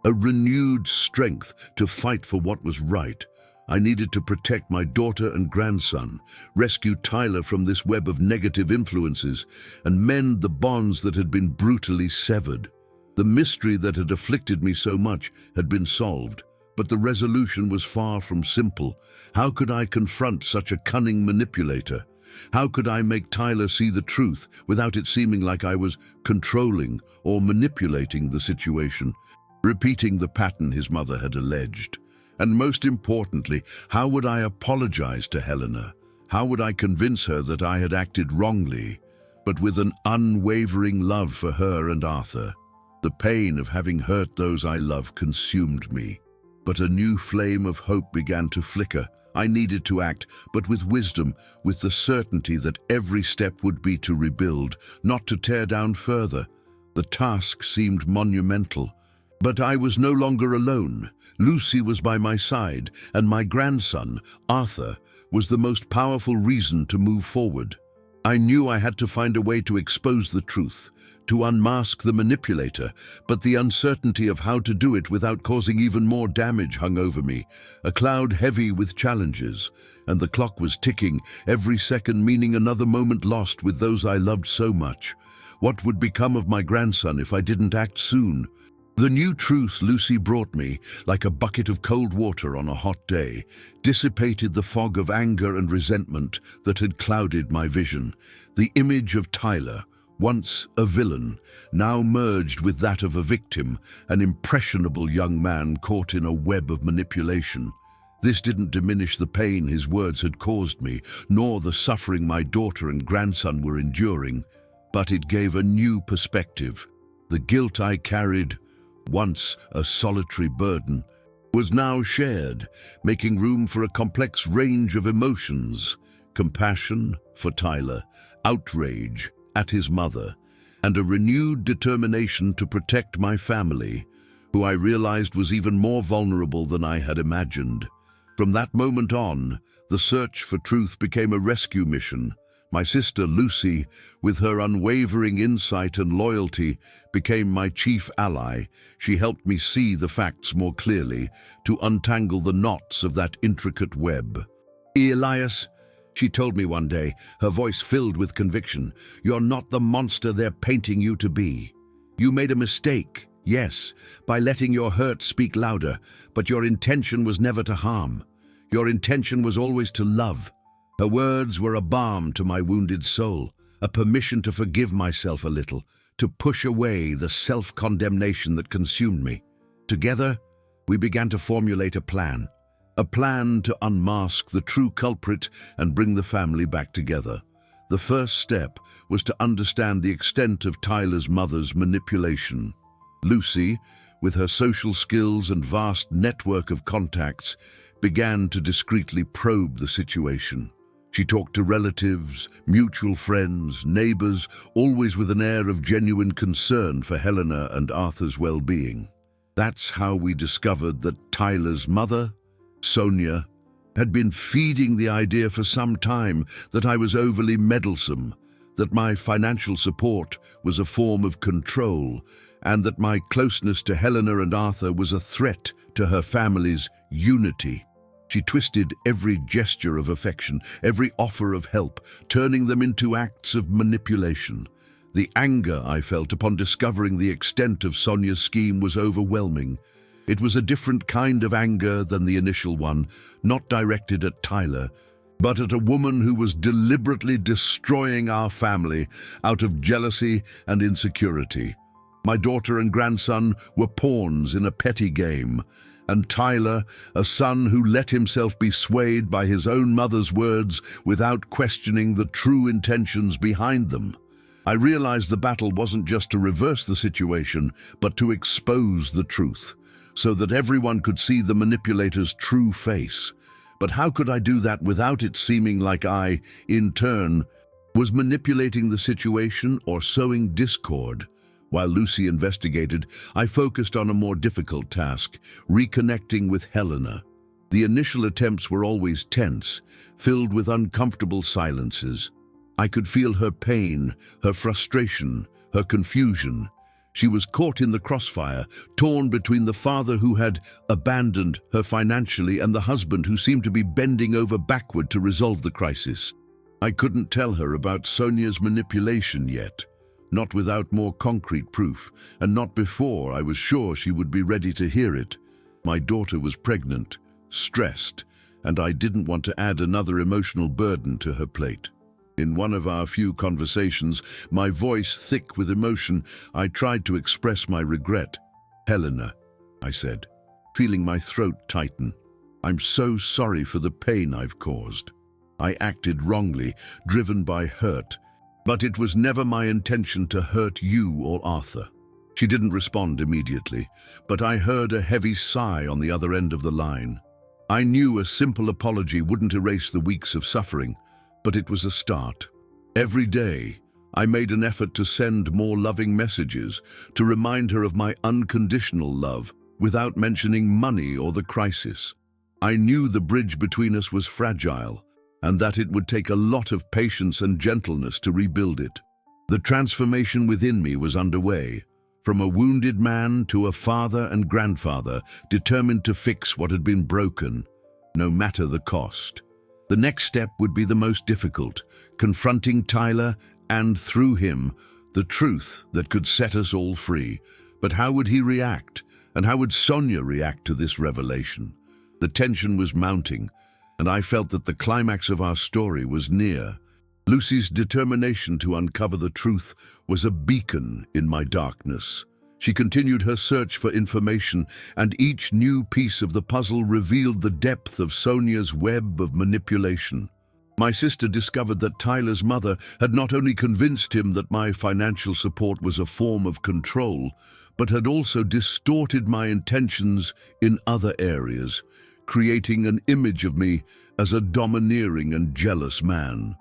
a renewed strength to fight for what was right. I needed to protect my daughter and grandson, rescue Tyler from this web of negative influences, and mend the bonds that had been brutally severed. The mystery that had afflicted me so much had been solved, but the resolution was far from simple. How could I confront such a cunning manipulator? How could I make Tyler see the truth without it seeming like I was controlling or manipulating the situation, repeating the pattern his mother had alleged? And most importantly, how would I apologize to Helena? How would I convince her that I had acted wrongly, but with an unwavering love for her and Arthur? The pain of having hurt those I love consumed me, but a new flame of hope began to flicker. I needed to act, but with wisdom, with the certainty that every step would be to rebuild, not to tear down further. The task seemed monumental, but I was no longer alone. Lucy was by my side, and my grandson, Arthur, was the most powerful reason to move forward. I knew I had to find a way to expose the truth, to unmask the manipulator, but the uncertainty of how to do it without causing even more damage hung over me, a cloud heavy with challenges, and the clock was ticking, every second meaning another moment lost with those I loved so much. What would become of my grandson if I didn't act soon? The new truth Lucy brought me, like a bucket of cold water on a hot day, dissipated the fog of anger and resentment that had clouded my vision. The image of Tyler, once a villain, now merged with that of a victim, an impressionable young man caught in a web of manipulation. This didn't diminish the pain his words had caused me, nor the suffering my daughter and grandson were enduring, but it gave a new perspective. The guilt I carried, once a solitary burden, was now shared, making room for a complex range of emotions: compassion for Tyler, outrage at his mother, and a renewed determination to protect my family, who I realized was even more vulnerable than I had imagined. From that moment on, the search for truth became a rescue mission. My sister Lucy, with her unwavering insight and loyalty, became my chief ally. She helped me see the facts more clearly, to untangle the knots of that intricate web. "Elias," she told me one day, her voice filled with conviction, "you're not the monster they're painting you to be. You made a mistake, yes, by letting your hurt speak louder, but your intention was never to harm. Your intention was always to love." Her words were a balm to my wounded soul, a permission to forgive myself a little, to push away the self-condemnation that consumed me. Together, we began to formulate a plan to unmask the true culprit and bring the family back together. The first step was to understand the extent of Tyler's mother's manipulation. Lucy, with her social skills and vast network of contacts, began to discreetly probe the situation. She talked to relatives, mutual friends, neighbors, always with an air of genuine concern for Helena and Arthur's well-being. That's how we discovered that Tyler's mother, Sonia, had been feeding the idea for some time that I was overly meddlesome, that my financial support was a form of control, and that my closeness to Helena and Arthur was a threat to her family's unity. She twisted every gesture of affection, every offer of help, turning them into acts of manipulation. The anger I felt upon discovering the extent of Sonia's scheme was overwhelming. It was a different kind of anger than the initial one, not directed at Tyler, but at a woman who was deliberately destroying our family out of jealousy and insecurity. My daughter and grandson were pawns in a petty game, and Tyler, a son who let himself be swayed by his own mother's words without questioning the true intentions behind them. I realized the battle wasn't just to reverse the situation, but to expose the truth, so that everyone could see the manipulator's true face. But how could I do that without it seeming like I, in turn, was manipulating the situation or sowing discord? While Lucy investigated, I focused on a more difficult task, reconnecting with Helena. The initial attempts were always tense, filled with uncomfortable silences. I could feel her pain, her frustration, her confusion. She was caught in the crossfire, torn between the father who had abandoned her financially and the husband who seemed to be bending over backward to resolve the crisis. I couldn't tell her about Sonia's manipulation yet, not without more concrete proof, and not before I was sure she would be ready to hear it. My daughter was pregnant, stressed, and I didn't want to add another emotional burden to her plate. In one of our few conversations, my voice thick with emotion, I tried to express my regret. "Helena," I said, feeling my throat tighten. "I'm so sorry for the pain I've caused. I acted wrongly, driven by hurt, but it was never my intention to hurt you or Arthur." She didn't respond immediately, but I heard a heavy sigh on the other end of the line. I knew a simple apology wouldn't erase the weeks of suffering, but it was a start. Every day, I made an effort to send more loving messages, to remind her of my unconditional love, without mentioning money or the crisis. I knew the bridge between us was fragile, and that it would take a lot of patience and gentleness to rebuild it. The transformation within me was underway, from a wounded man to a father and grandfather determined to fix what had been broken, no matter the cost. The next step would be the most difficult, confronting Tyler and, through him, the truth that could set us all free. But how would he react? And how would Sonia react to this revelation? The tension was mounting, and I felt that the climax of our story was near. Lucy's determination to uncover the truth was a beacon in my darkness. She continued her search for information, and each new piece of the puzzle revealed the depth of Sonia's web of manipulation. My sister discovered that Tyler's mother had not only convinced him that my financial support was a form of control, but had also distorted my intentions in other areas, creating an image of me as a domineering and jealous man.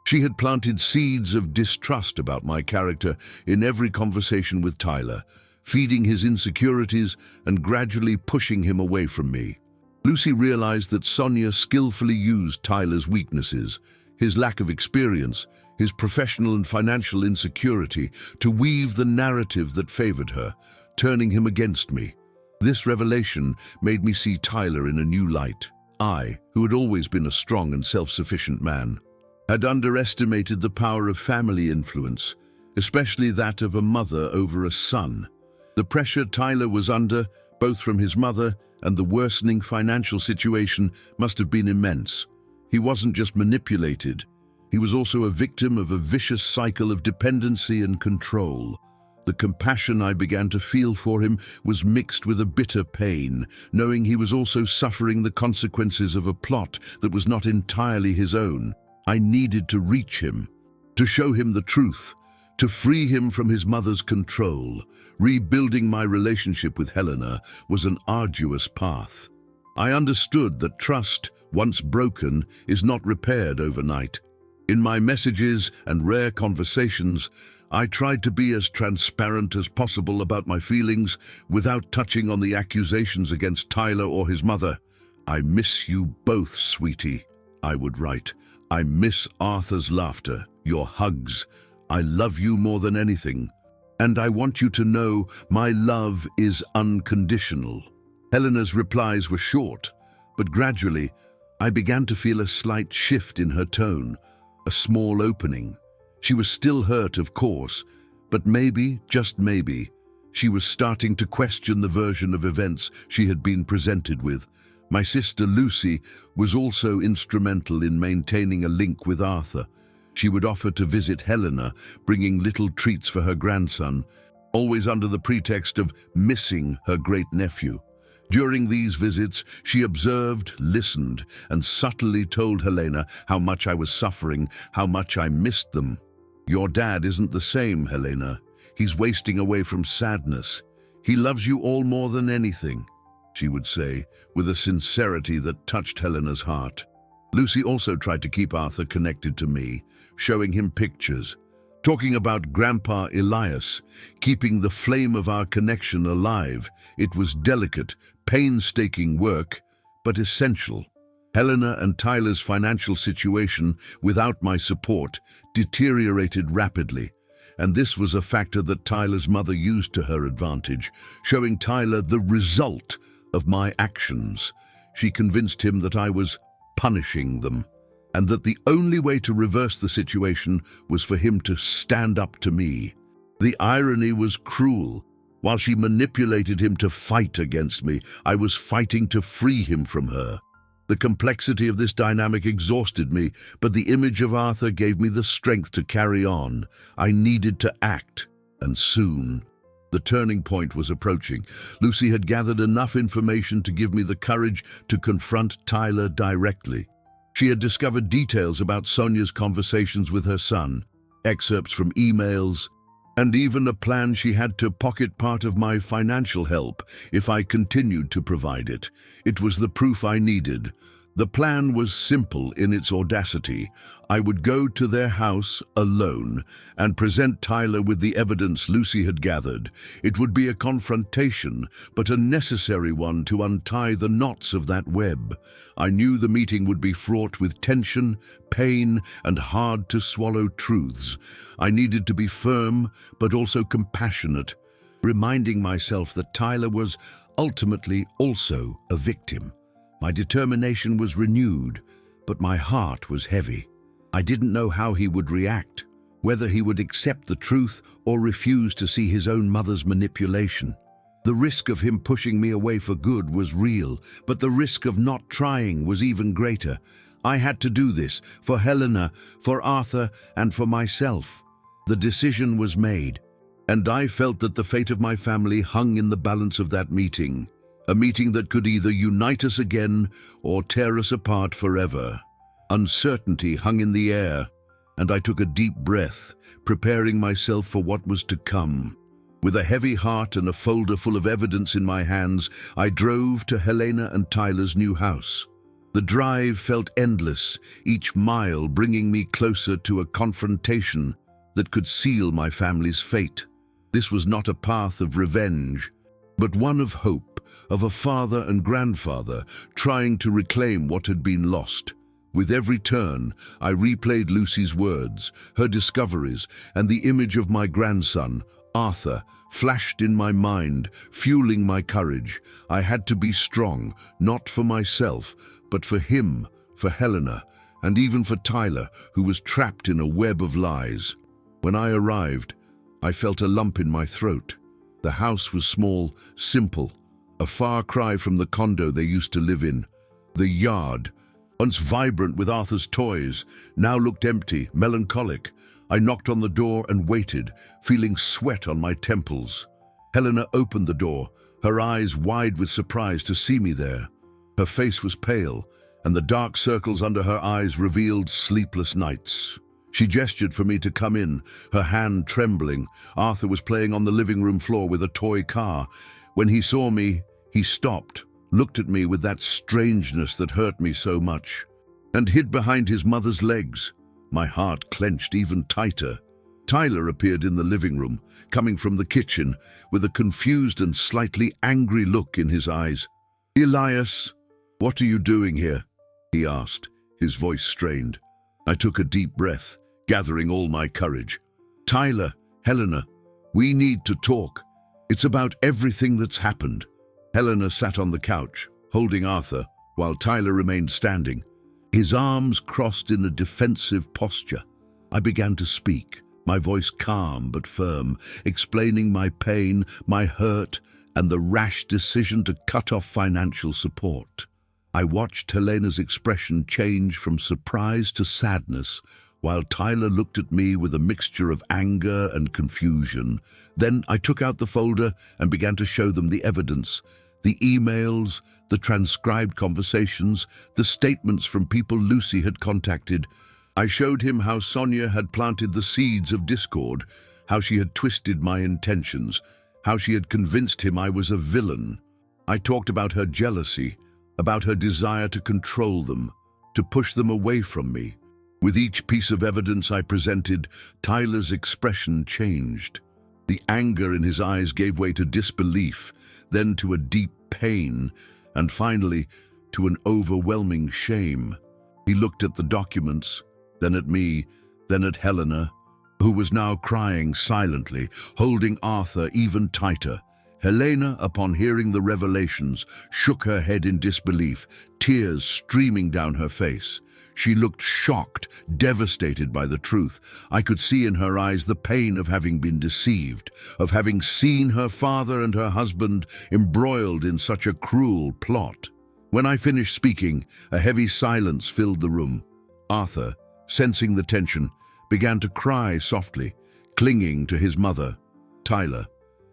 She had planted seeds of distrust about my character in every conversation with Tyler, feeding his insecurities and gradually pushing him away from me. Lucy realized that Sonia skillfully used Tyler's weaknesses, his lack of experience, his professional and financial insecurity, to weave the narrative that favored her, turning him against me. This revelation made me see Tyler in a new light. I, who had always been a strong and self-sufficient man, had underestimated the power of family influence, especially that of a mother over a son. The pressure Tyler was under, both from his mother and the worsening financial situation, must have been immense. He wasn't just manipulated, he was also a victim of a vicious cycle of dependency and control. The compassion I began to feel for him was mixed with a bitter pain, knowing he was also suffering the consequences of a plot that was not entirely his own. I needed to reach him, to show him the truth, to free him from his mother's control. Rebuilding my relationship with Helena was an arduous path. I understood that trust, once broken, is not repaired overnight. In my messages and rare conversations, I tried to be as transparent as possible about my feelings without touching on the accusations against Tyler or his mother. "I miss you both, sweetie," I would write. "I miss Arthur's laughter, your hugs. I love you more than anything. And I want you to know my love is unconditional." Helena's replies were short, but gradually I began to feel a slight shift in her tone, a small opening. She was still hurt, of course, but maybe, just maybe, she was starting to question the version of events she had been presented with. My sister Lucy was also instrumental in maintaining a link with Arthur. She would offer to visit Helena, bringing little treats for her grandson, always under the pretext of missing her great-nephew. During these visits, she observed, listened, and subtly told Helena how much I was suffering, how much I missed them. "Your dad isn't the same, Helena. He's wasting away from sadness. He loves you all more than anything," she would say, with a sincerity that touched Helena's heart. Lucy also tried to keep Arthur connected to me, showing him pictures, Talking about Grandpa Elias, keeping the flame of our connection alive, it was delicate, painstaking work, but essential. Helena and Tyler's financial situation, without my support, deteriorated rapidly, and this was a factor that Tyler's mother used to her advantage, showing Tyler the result of my actions. She convinced him that I was punishing them, and that the only way to reverse the situation was for him to stand up to me. The irony was cruel. While she manipulated him to fight against me, I was fighting to free him from her. The complexity of this dynamic exhausted me, but the image of Arthur gave me the strength to carry on. I needed to act, and soon. The turning point was approaching. Lucy had gathered enough information to give me the courage to confront Tyler directly. She had discovered details about Sonia's conversations with her son, excerpts from emails, and even a plan she had to pocket part of my financial help if I continued to provide it. It was the proof I needed. The plan was simple in its audacity. I would go to their house alone and present Tyler with the evidence Lucy had gathered. It would be a confrontation, but a necessary one to untie the knots of that web. I knew the meeting would be fraught with tension, pain, and hard-to-swallow truths. I needed to be firm, but also compassionate, reminding myself that Tyler was ultimately also a victim. My determination was renewed, but my heart was heavy. I didn't know how he would react, whether he would accept the truth or refuse to see his own mother's manipulation. The risk of him pushing me away for good was real, but the risk of not trying was even greater. I had to do this, for Helena, for Arthur, and for myself. The decision was made, and I felt that the fate of my family hung in the balance of that meeting. A meeting that could either unite us again or tear us apart forever. Uncertainty hung in the air, and I took a deep breath, preparing myself for what was to come. With a heavy heart and a folder full of evidence in my hands, I drove to Helena and Tyler's new house. The drive felt endless, each mile bringing me closer to a confrontation that could seal my family's fate. This was not a path of revenge, but one of hope, of a father and grandfather trying to reclaim what had been lost. With every turn, I replayed Lucy's words, her discoveries, and the image of my grandson, Arthur, flashed in my mind, fueling my courage. I had to be strong, not for myself, but for him, for Helena, and even for Tyler, who was trapped in a web of lies. When I arrived, I felt a lump in my throat. The house was small, simple, a far cry from the condo they used to live in. The yard, once vibrant with Arthur's toys, now looked empty, melancholic. I knocked on the door and waited, feeling sweat on my temples. Helena opened the door, her eyes wide with surprise to see me there. Her face was pale, and the dark circles under her eyes revealed sleepless nights. She gestured for me to come in, her hand trembling. Arthur was playing on the living room floor with a toy car. When he saw me, he stopped, looked at me with that strangeness that hurt me so much, and hid behind his mother's legs. My heart clenched even tighter. Tyler appeared in the living room, coming from the kitchen, with a confused and slightly angry look in his eyes. "Elias, what are you doing here?" he asked, his voice strained. I took a deep breath, gathering all my courage. "Tyler, Helena, we need to talk. It's about everything that's happened." Helena sat on the couch, holding Arthur, while Tyler remained standing, his arms crossed in a defensive posture. I began to speak, my voice calm but firm, explaining my pain, my hurt, and the rash decision to cut off financial support. I watched Helena's expression change from surprise to sadness, while Tyler looked at me with a mixture of anger and confusion. Then I took out the folder and began to show them the evidence, the emails, the transcribed conversations, the statements from people Lucy had contacted. I showed him how Sonia had planted the seeds of discord, how she had twisted my intentions, how she had convinced him I was a villain. I talked about her jealousy, about her desire to control them, to push them away from me. With each piece of evidence I presented, Tyler's expression changed. The anger in his eyes gave way to disbelief, then to a deep pain, and finally to an overwhelming shame. He looked at the documents, then at me, then at Helena, who was now crying silently, holding Arthur even tighter. Helena, upon hearing the revelations, shook her head in disbelief, tears streaming down her face. She looked shocked, devastated by the truth. I could see in her eyes the pain of having been deceived, of having seen her father and her husband embroiled in such a cruel plot. When I finished speaking, a heavy silence filled the room. Arthur, sensing the tension, began to cry softly, clinging to his mother. Tyler,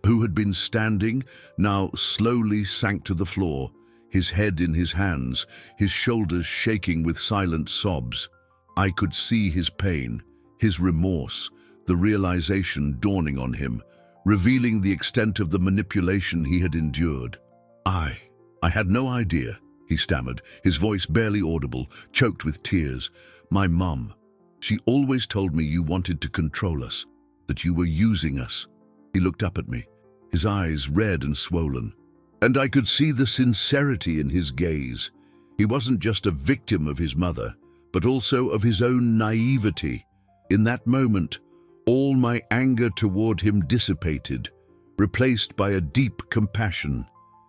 who had been standing, now slowly sank to the floor, his head in his hands, his shoulders shaking with silent sobs. I could see his pain, his remorse, the realization dawning on him, revealing the extent of the manipulation he had endured. I had no idea, he stammered, his voice barely audible, choked with tears. My mum, she always told me you wanted to control us, that you were using us. He looked up at me, his eyes red and swollen, and I could see the sincerity in his gaze. He wasn't just a victim of his mother, but also of his own naivety. In that moment, all my anger toward him dissipated, replaced by a deep compassion.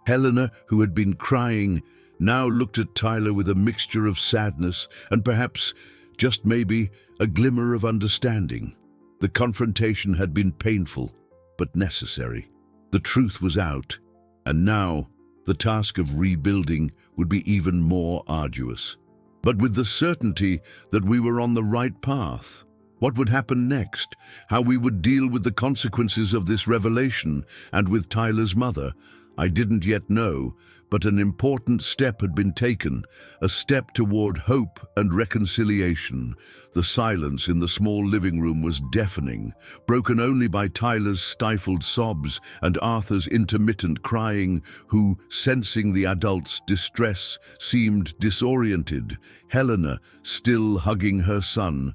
Helena, who had been crying, now looked at Tyler with a mixture of sadness and perhaps, just maybe, a glimmer of understanding. The confrontation had been painful, but necessary. The truth was out, and now the task of rebuilding would be even more arduous. But with the certainty that we were on the right path, what would happen next, how we would deal with the consequences of this revelation and with Tyler's mother, I didn't yet know, but an important step had been taken, a step toward hope and reconciliation. The silence in the small living room was deafening, broken only by Tyler's stifled sobs and Arthur's intermittent crying, who, sensing the adult's distress, seemed disoriented. Helena, still hugging her son,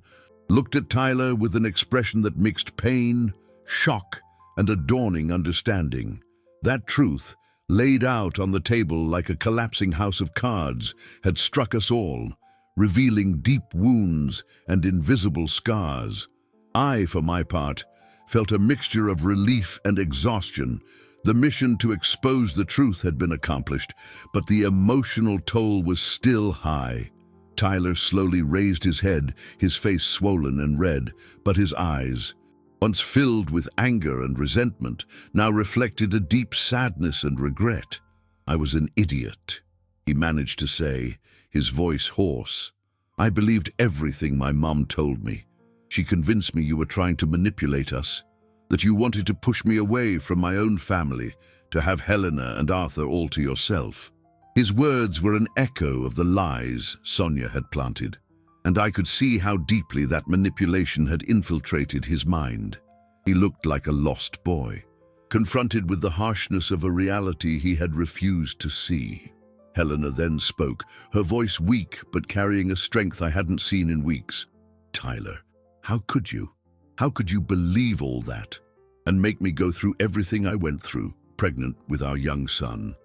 looked at Tyler with an expression that mixed pain, shock, and a dawning understanding. That truth, laid out on the table like a collapsing house of cards, had struck us all, revealing deep wounds and invisible scars. I, for my part, felt a mixture of relief and exhaustion. The mission to expose the truth had been accomplished, but the emotional toll was still high. Tyler slowly raised his head, his face swollen and red, but his eyes, once filled with anger and resentment, now reflected a deep sadness and regret. I was an idiot, he managed to say, his voice hoarse. I believed everything my mom told me. She convinced me you were trying to manipulate us, that you wanted to push me away from my own family, to have Helena and Arthur all to yourself. His words were an echo of the lies Sonia had planted, and I could see how deeply that manipulation had infiltrated his mind. He looked like a lost boy, confronted with the harshness of a reality he had refused to see. Helena then spoke, her voice weak but carrying a strength I hadn't seen in weeks. Tyler, how could you? How could you believe all that and make me go through everything I went through, pregnant with our young son?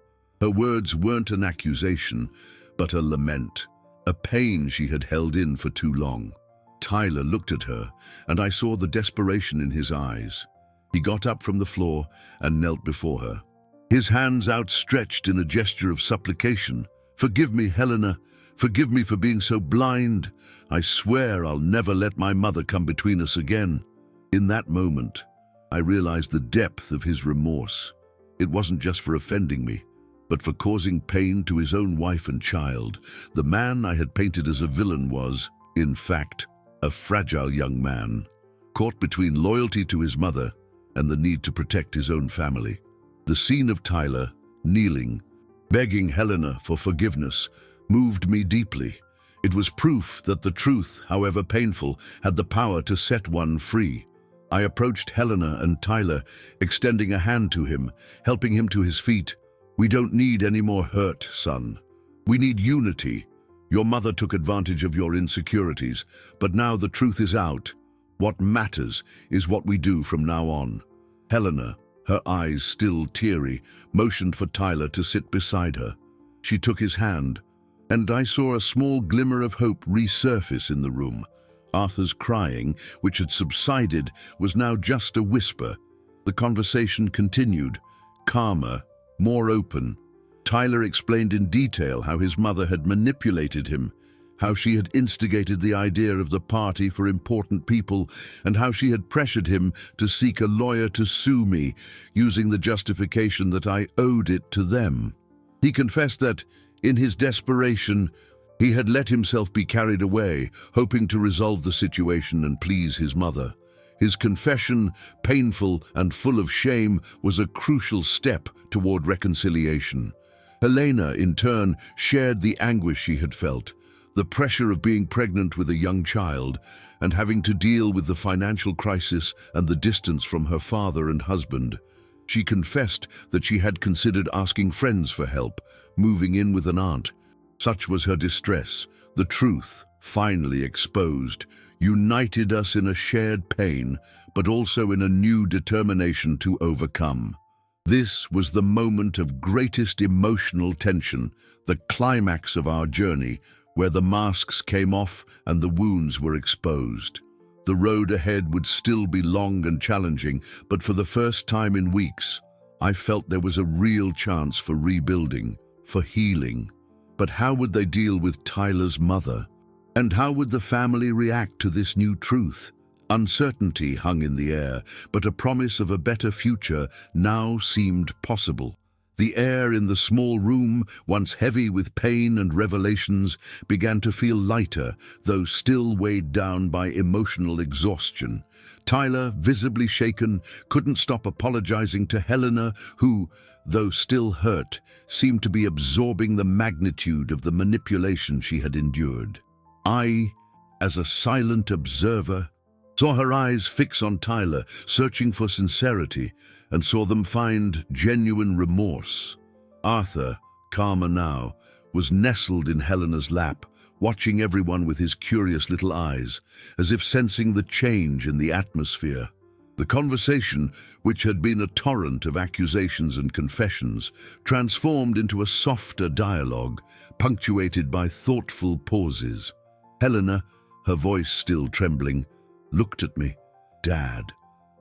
Her words weren't an accusation, but a lament, a pain she had held in for too long. Tyler looked at her, and I saw the desperation in his eyes. He got up from the floor and knelt before her, his hands outstretched in a gesture of supplication. Forgive me, Helena. Forgive me for being so blind. I swear I'll never let my mother come between us again. In that moment, I realized the depth of his remorse. It wasn't just for offending me, but for causing pain to his own wife and child. The man I had painted as a villain was, in fact, a fragile young man, caught between loyalty to his mother and the need to protect his own family. The scene of Tyler, kneeling, begging Helena for forgiveness, moved me deeply. It was proof that the truth, however painful, had the power to set one free. I approached Helena and Tyler, extending a hand to him, helping him to his feet. We don't need any more hurt, son. We need unity. Your mother took advantage of your insecurities, but now the truth is out. What matters is what we do from now on." Helena, her eyes still teary, motioned for Tyler to sit beside her. She took his hand, and I saw a small glimmer of hope resurface in the room. Arthur's crying, which had subsided, was now just a whisper. The conversation continued, calmer, more open. Tyler explained in detail how his mother had manipulated him, how she had instigated the idea of the party for important people, and how she had pressured him to seek a lawyer to sue me, using the justification that I owed it to them. He confessed that, in his desperation, he had let himself be carried away, hoping to resolve the situation and please his mother. His confession, painful and full of shame, was a crucial step toward reconciliation. Helena, in turn, shared the anguish she had felt, the pressure of being pregnant with a young child and having to deal with the financial crisis and the distance from her father and husband. She confessed that she had considered asking friends for help, moving in with an aunt. Such was her distress. The truth, finally exposed, united us in a shared pain, but also in a new determination to overcome. This was the moment of greatest emotional tension, the climax of our journey, where the masks came off and the wounds were exposed. The road ahead would still be long and challenging, but for the first time in weeks, I felt there was a real chance for rebuilding, for healing. But how would they deal with Tyler's mother? And how would the family react to this new truth? Uncertainty hung in the air, but a promise of a better future now seemed possible. The air in the small room, once heavy with pain and revelations, began to feel lighter, though still weighed down by emotional exhaustion. Tyler, visibly shaken, couldn't stop apologizing to Helena, who, though still hurt, seemed to be absorbing the magnitude of the manipulation she had endured. I, as a silent observer, saw her eyes fix on Tyler, searching for sincerity, and saw them find genuine remorse. Arthur, calmer now, was nestled in Helena's lap, watching everyone with his curious little eyes, as if sensing the change in the atmosphere. The conversation, which had been a torrent of accusations and confessions, transformed into a softer dialogue, punctuated by thoughtful pauses. Helena, her voice still trembling, looked at me. "Dad,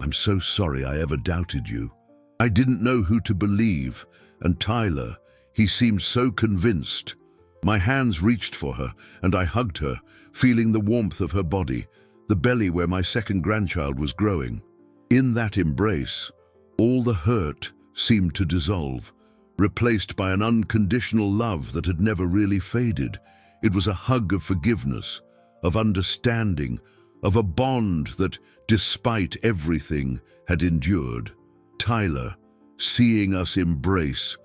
I'm so sorry I ever doubted you. I didn't know who to believe, and Tyler, he seemed so convinced." My hands reached for her, and I hugged her, feeling the warmth of her body, the belly where my second grandchild was growing. In that embrace, all the hurt seemed to dissolve, replaced by an unconditional love that had never really faded. It was a hug of forgiveness, of understanding, of a bond that, despite everything, had endured. Tyler, seeing us embrace,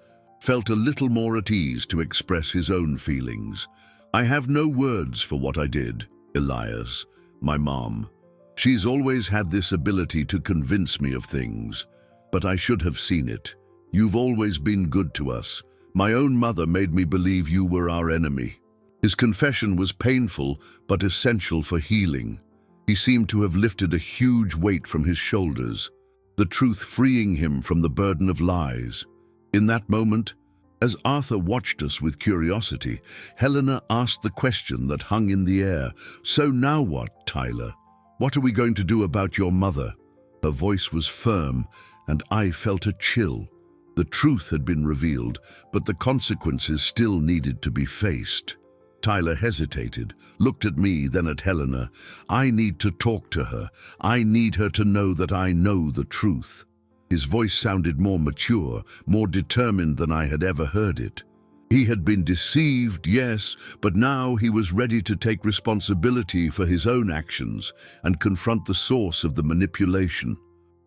felt a little more at ease to express his own feelings. "I have no words for what I did, Elias, my mom. She's always had this ability to convince me of things, but I should have seen it. You've always been good to us. My own mother made me believe you were our enemy." His confession was painful but essential for healing. He seemed to have lifted a huge weight from his shoulders, the truth freeing him from the burden of lies. In that moment, as Arthur watched us with curiosity, Helena asked the question that hung in the air. "So now what, Tyler? What are we going to do about your mother?" Her voice was firm, and I felt a chill. The truth had been revealed, but the consequences still needed to be faced. Tyler hesitated, looked at me, then at Helena. "I need to talk to her. I need her to know that I know the truth." His voice sounded more mature, more determined than I had ever heard it. He had been deceived, yes, but now he was ready to take responsibility for his own actions and confront the source of the manipulation.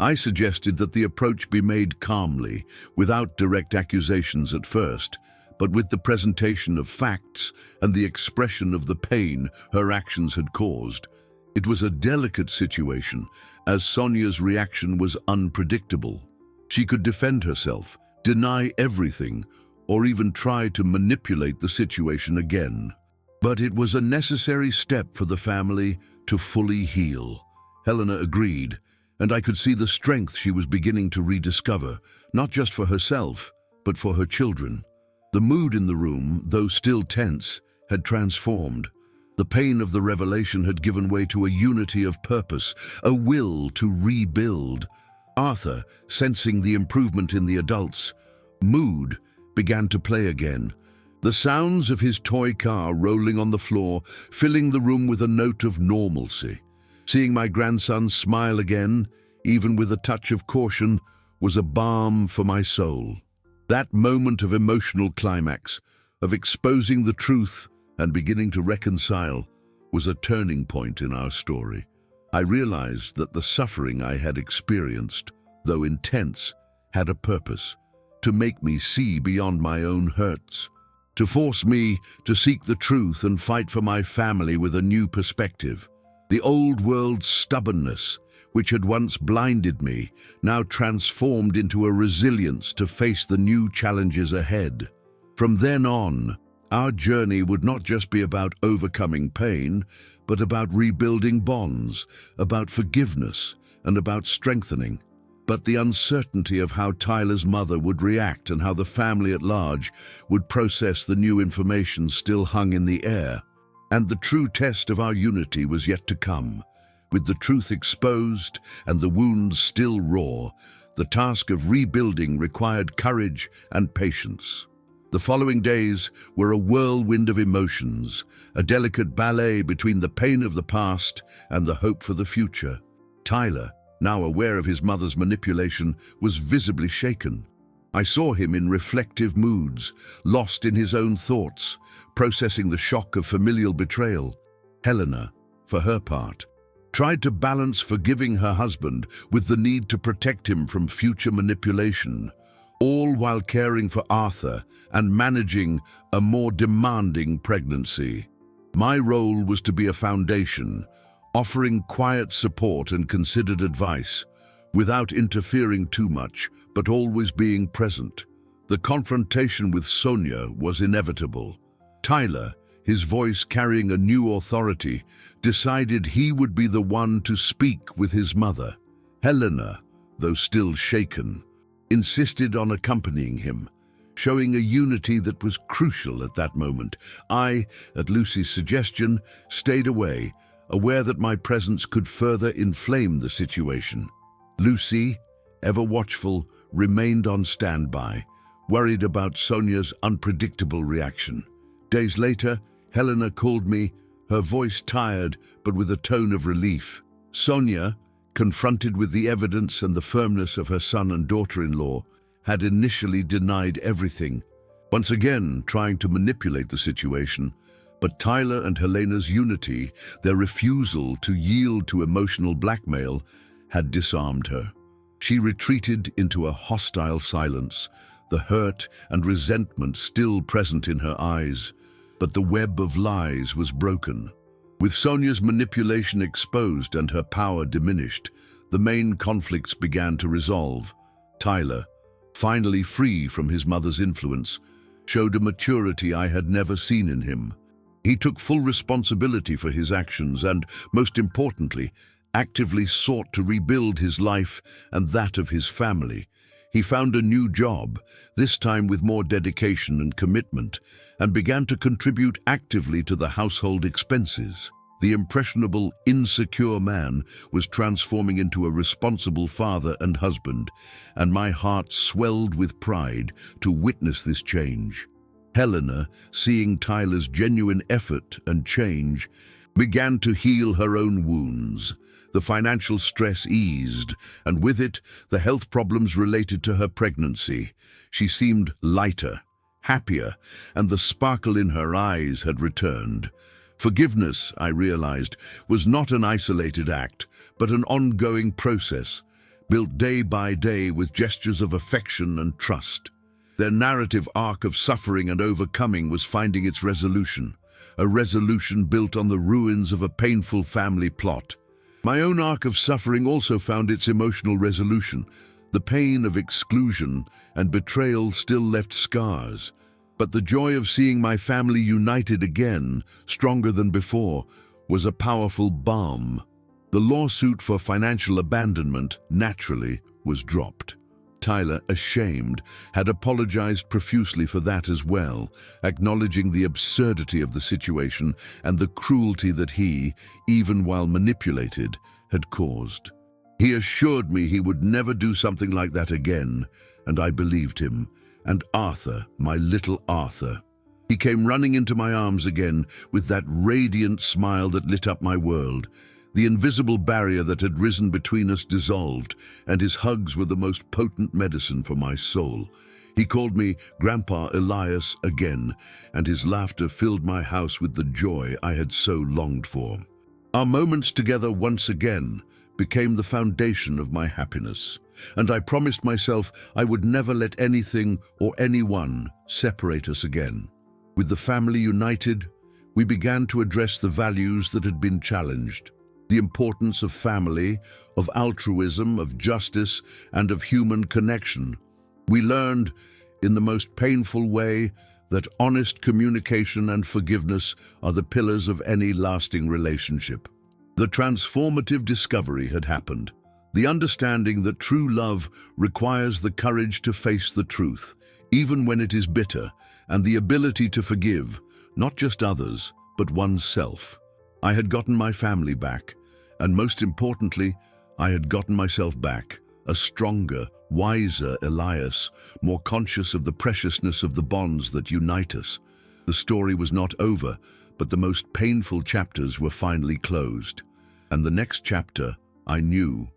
I suggested that the approach be made calmly, without direct accusations at first, but with the presentation of facts and the expression of the pain her actions had caused. It was a delicate situation, as Sonia's reaction was unpredictable. She could defend herself, deny everything, or even try to manipulate the situation again. But it was a necessary step for the family to fully heal. Helena agreed, and I could see the strength she was beginning to rediscover, not just for herself, but for her children. The mood in the room, though still tense, had transformed. The pain of the revelation had given way to a unity of purpose, a will to rebuild. Arthur, sensing the improvement in the adults, mood began to play again. The sounds of his toy car rolling on the floor, filling the room with a note of normalcy. Seeing my grandson smile again, even with a touch of caution, was a balm for my soul. That moment of emotional climax, of exposing the truth and beginning to reconcile, was a turning point in our story. I realized that the suffering I had experienced, though intense, had a purpose: to make me see beyond my own hurts, to force me to seek the truth and fight for my family with a new perspective. The old world's stubbornness, which had once blinded me, now transformed into a resilience to face the new challenges ahead. From then on, our journey would not just be about overcoming pain, but about rebuilding bonds, about forgiveness, and about strengthening. But the uncertainty of how Tyler's mother would react and how the family at large would process the new information still hung in the air. And the true test of our unity was yet to come. With the truth exposed and the wounds still raw, the task of rebuilding required courage and patience. The following days were a whirlwind of emotions, a delicate ballet between the pain of the past and the hope for the future. Tyler, now aware of his mother's manipulation, was visibly shaken. I saw him in reflective moods, lost in his own thoughts, processing the shock of familial betrayal. Helena, for her part, tried to balance forgiving her husband with the need to protect him from future manipulation, all while caring for Arthur and managing a more demanding pregnancy. My role was to be a foundation, offering quiet support and considered advice, without interfering too much, but always being present. The confrontation with Sonia was inevitable. Tyler, his voice carrying a new authority, decided he would be the one to speak with his mother. Helena, though still shaken, insisted on accompanying him, showing a unity that was crucial at that moment. I, at Lucy's suggestion, stayed away, aware that my presence could further inflame the situation. Lucy, ever watchful, remained on standby, worried about Sonia's unpredictable reaction. Days later, Helena called me, her voice tired but with a tone of relief. Sonia, confronted with the evidence and the firmness of her son and daughter-in-law, had initially denied everything, once again trying to manipulate the situation. But Tyler and Helena's unity, their refusal to yield to emotional blackmail, had disarmed her. She retreated into a hostile silence, the hurt and resentment still present in her eyes. But the web of lies was broken. With Sonia's manipulation exposed and her power diminished, the main conflicts began to resolve. Tyler, finally free from his mother's influence, showed a maturity I had never seen in him. He took full responsibility for his actions and, most importantly, actively sought to rebuild his life and that of his family. He found a new job, this time with more dedication and commitment, and began to contribute actively to the household expenses. The impressionable, insecure man was transforming into a responsible father and husband, and my heart swelled with pride to witness this change. Helena, seeing Tyler's genuine effort and change, began to heal her own wounds. The financial stress eased, and with it, the health problems related to her pregnancy. She seemed lighter, happier, and the sparkle in her eyes had returned. Forgiveness, I realized, was not an isolated act, but an ongoing process, built day by day with gestures of affection and trust. Their narrative arc of suffering and overcoming was finding its resolution, a resolution built on the ruins of a painful family plot. My own arc of suffering also found its emotional resolution. The pain of exclusion and betrayal still left scars, But the joy of seeing my family united again, stronger than before, was a powerful balm. The lawsuit for financial abandonment, naturally, was dropped. Tyler, ashamed, had apologized profusely for that as well, acknowledging the absurdity of the situation and the cruelty that he, even while manipulated, had caused. He assured me he would never do something like that again, and I believed him. And Arthur, my little Arthur. He came running into my arms again with that radiant smile that lit up my world. The invisible barrier that had risen between us dissolved, and his hugs were the most potent medicine for my soul. He called me Grandpa Elias again, and his laughter filled my house with the joy I had so longed for. Our moments together once again became the foundation of my happiness, and I promised myself I would never let anything or anyone separate us again. With the family united, we began to address the values that had been challenged. The importance of family, of altruism, of justice, and of human connection. We learned, in the most painful way, that honest communication and forgiveness are the pillars of any lasting relationship. The transformative discovery had happened. The understanding that true love requires the courage to face the truth, even when it is bitter, and the ability to forgive, not just others, but oneself. I had gotten my family back, and most importantly, I had gotten myself back, a stronger, wiser Elias, more conscious of the preciousness of the bonds that unite us. The story was not over, but the most painful chapters were finally closed. And the next chapter, I knew,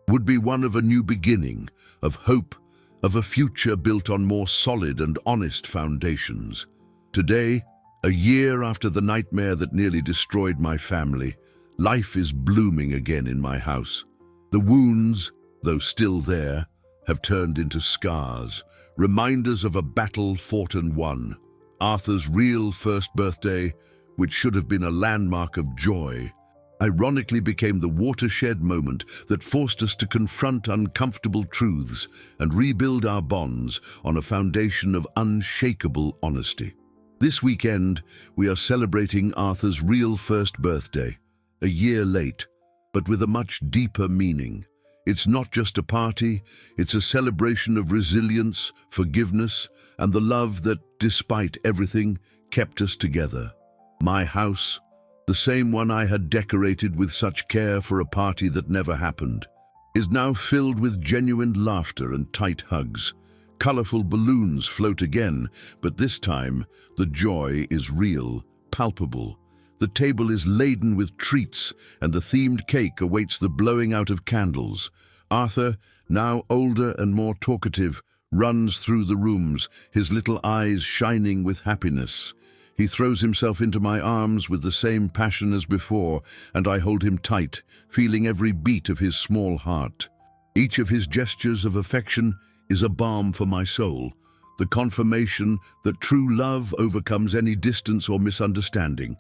would be one of a new beginning, of hope, of a future built on more solid and honest foundations. Today, a year after the nightmare that nearly destroyed my family, life is blooming again in my house. The wounds, though still there, have turned into scars, reminders of a battle fought and won. Arthur's real first birthday, which should have been a landmark of joy, ironically became the watershed moment that forced us to confront uncomfortable truths and rebuild our bonds on a foundation of unshakable honesty. This weekend, we are celebrating Arthur's real first birthday, a year late, but with a much deeper meaning. It's not just a party, it's a celebration of resilience, forgiveness, and the love that, despite everything, kept us together. My house, the same one I had decorated with such care for a party that never happened, is now filled with genuine laughter and tight hugs. Colorful balloons float again, but this time the joy is real, palpable. The table is laden with treats, and the themed cake awaits the blowing out of candles. Arthur, now older and more talkative, runs through the rooms, his little eyes shining with happiness. He throws himself into my arms with the same passion as before, and I hold him tight, feeling every beat of his small heart. Each of his gestures of affection is a balm for my soul, the confirmation that true love overcomes any distance or misunderstanding.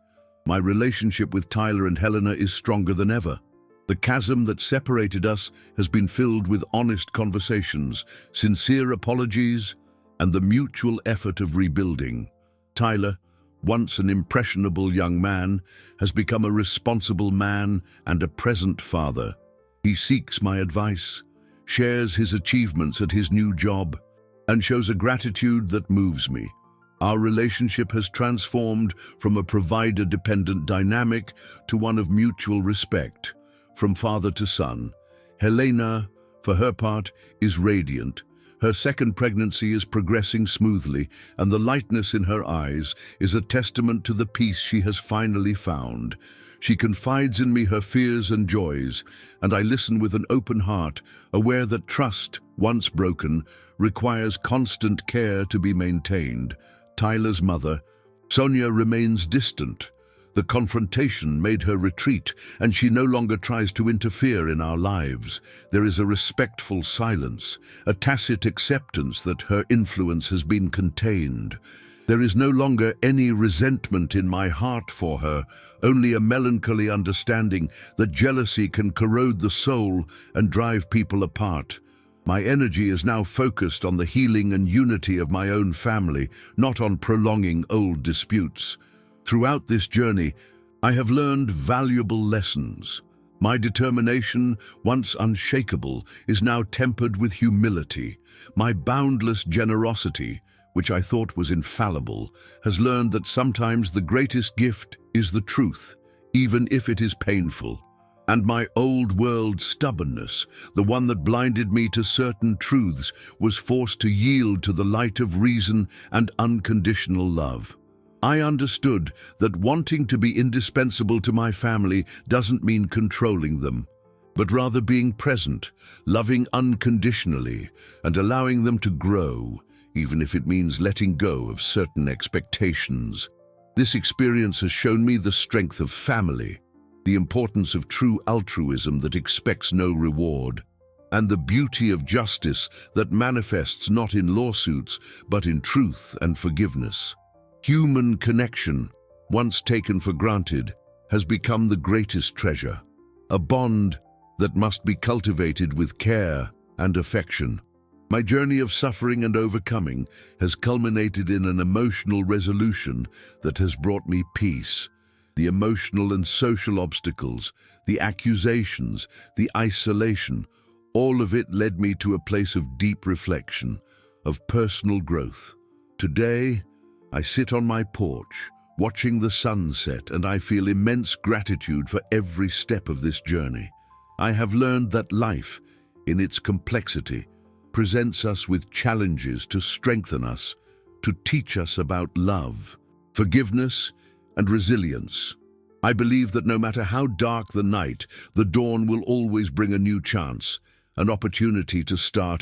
My relationship with Tyler and Helena is stronger than ever. The chasm that separated us has been filled with honest conversations, sincere apologies, and the mutual effort of rebuilding. Tyler, once an impressionable young man, has become a responsible man and a present father. He seeks my advice, shares his achievements at his new job, and shows a gratitude that moves me. Our relationship has transformed from a provider-dependent dynamic to one of mutual respect, from father to son. Helena, for her part, is radiant. Her second pregnancy is progressing smoothly, and the lightness in her eyes is a testament to the peace she has finally found. She confides in me her fears and joys, and I listen with an open heart, aware that trust, once broken, requires constant care to be maintained. Tyler's mother, Sonia, remains distant. The confrontation made her retreat, and she no longer tries to interfere in our lives. There is a respectful silence, a tacit acceptance that her influence has been contained. There is no longer any resentment in my heart for her, only a melancholy understanding that jealousy can corrode the soul and drive people apart. My energy is now focused on the healing and unity of my own family, not on prolonging old disputes. Throughout this journey, I have learned valuable lessons. My determination, once unshakable, is now tempered with humility. My boundless generosity, which I thought was infallible, has learned that sometimes the greatest gift is the truth, even if it is painful. And my old-world stubbornness, the one that blinded me to certain truths, was forced to yield to the light of reason and unconditional love. I understood that wanting to be indispensable to my family doesn't mean controlling them, but rather being present, loving unconditionally, and allowing them to grow, even if it means letting go of certain expectations. This experience has shown me the strength of family, the importance of true altruism that expects no reward, and the beauty of justice that manifests not in lawsuits, but in truth and forgiveness. Human connection, once taken for granted, has become the greatest treasure, a bond that must be cultivated with care and affection. My journey of suffering and overcoming has culminated in an emotional resolution that has brought me peace. The emotional and social obstacles, the accusations, the isolation, all of it led me to a place of deep reflection, of personal growth. Today, I sit on my porch, watching the sunset, and I feel immense gratitude for every step of this journey. I have learned that life, in its complexity, presents us with challenges to strengthen us, to teach us about love, forgiveness, and resilience. I believe that no matter how dark the night, the dawn will always bring a new chance, an opportunity to start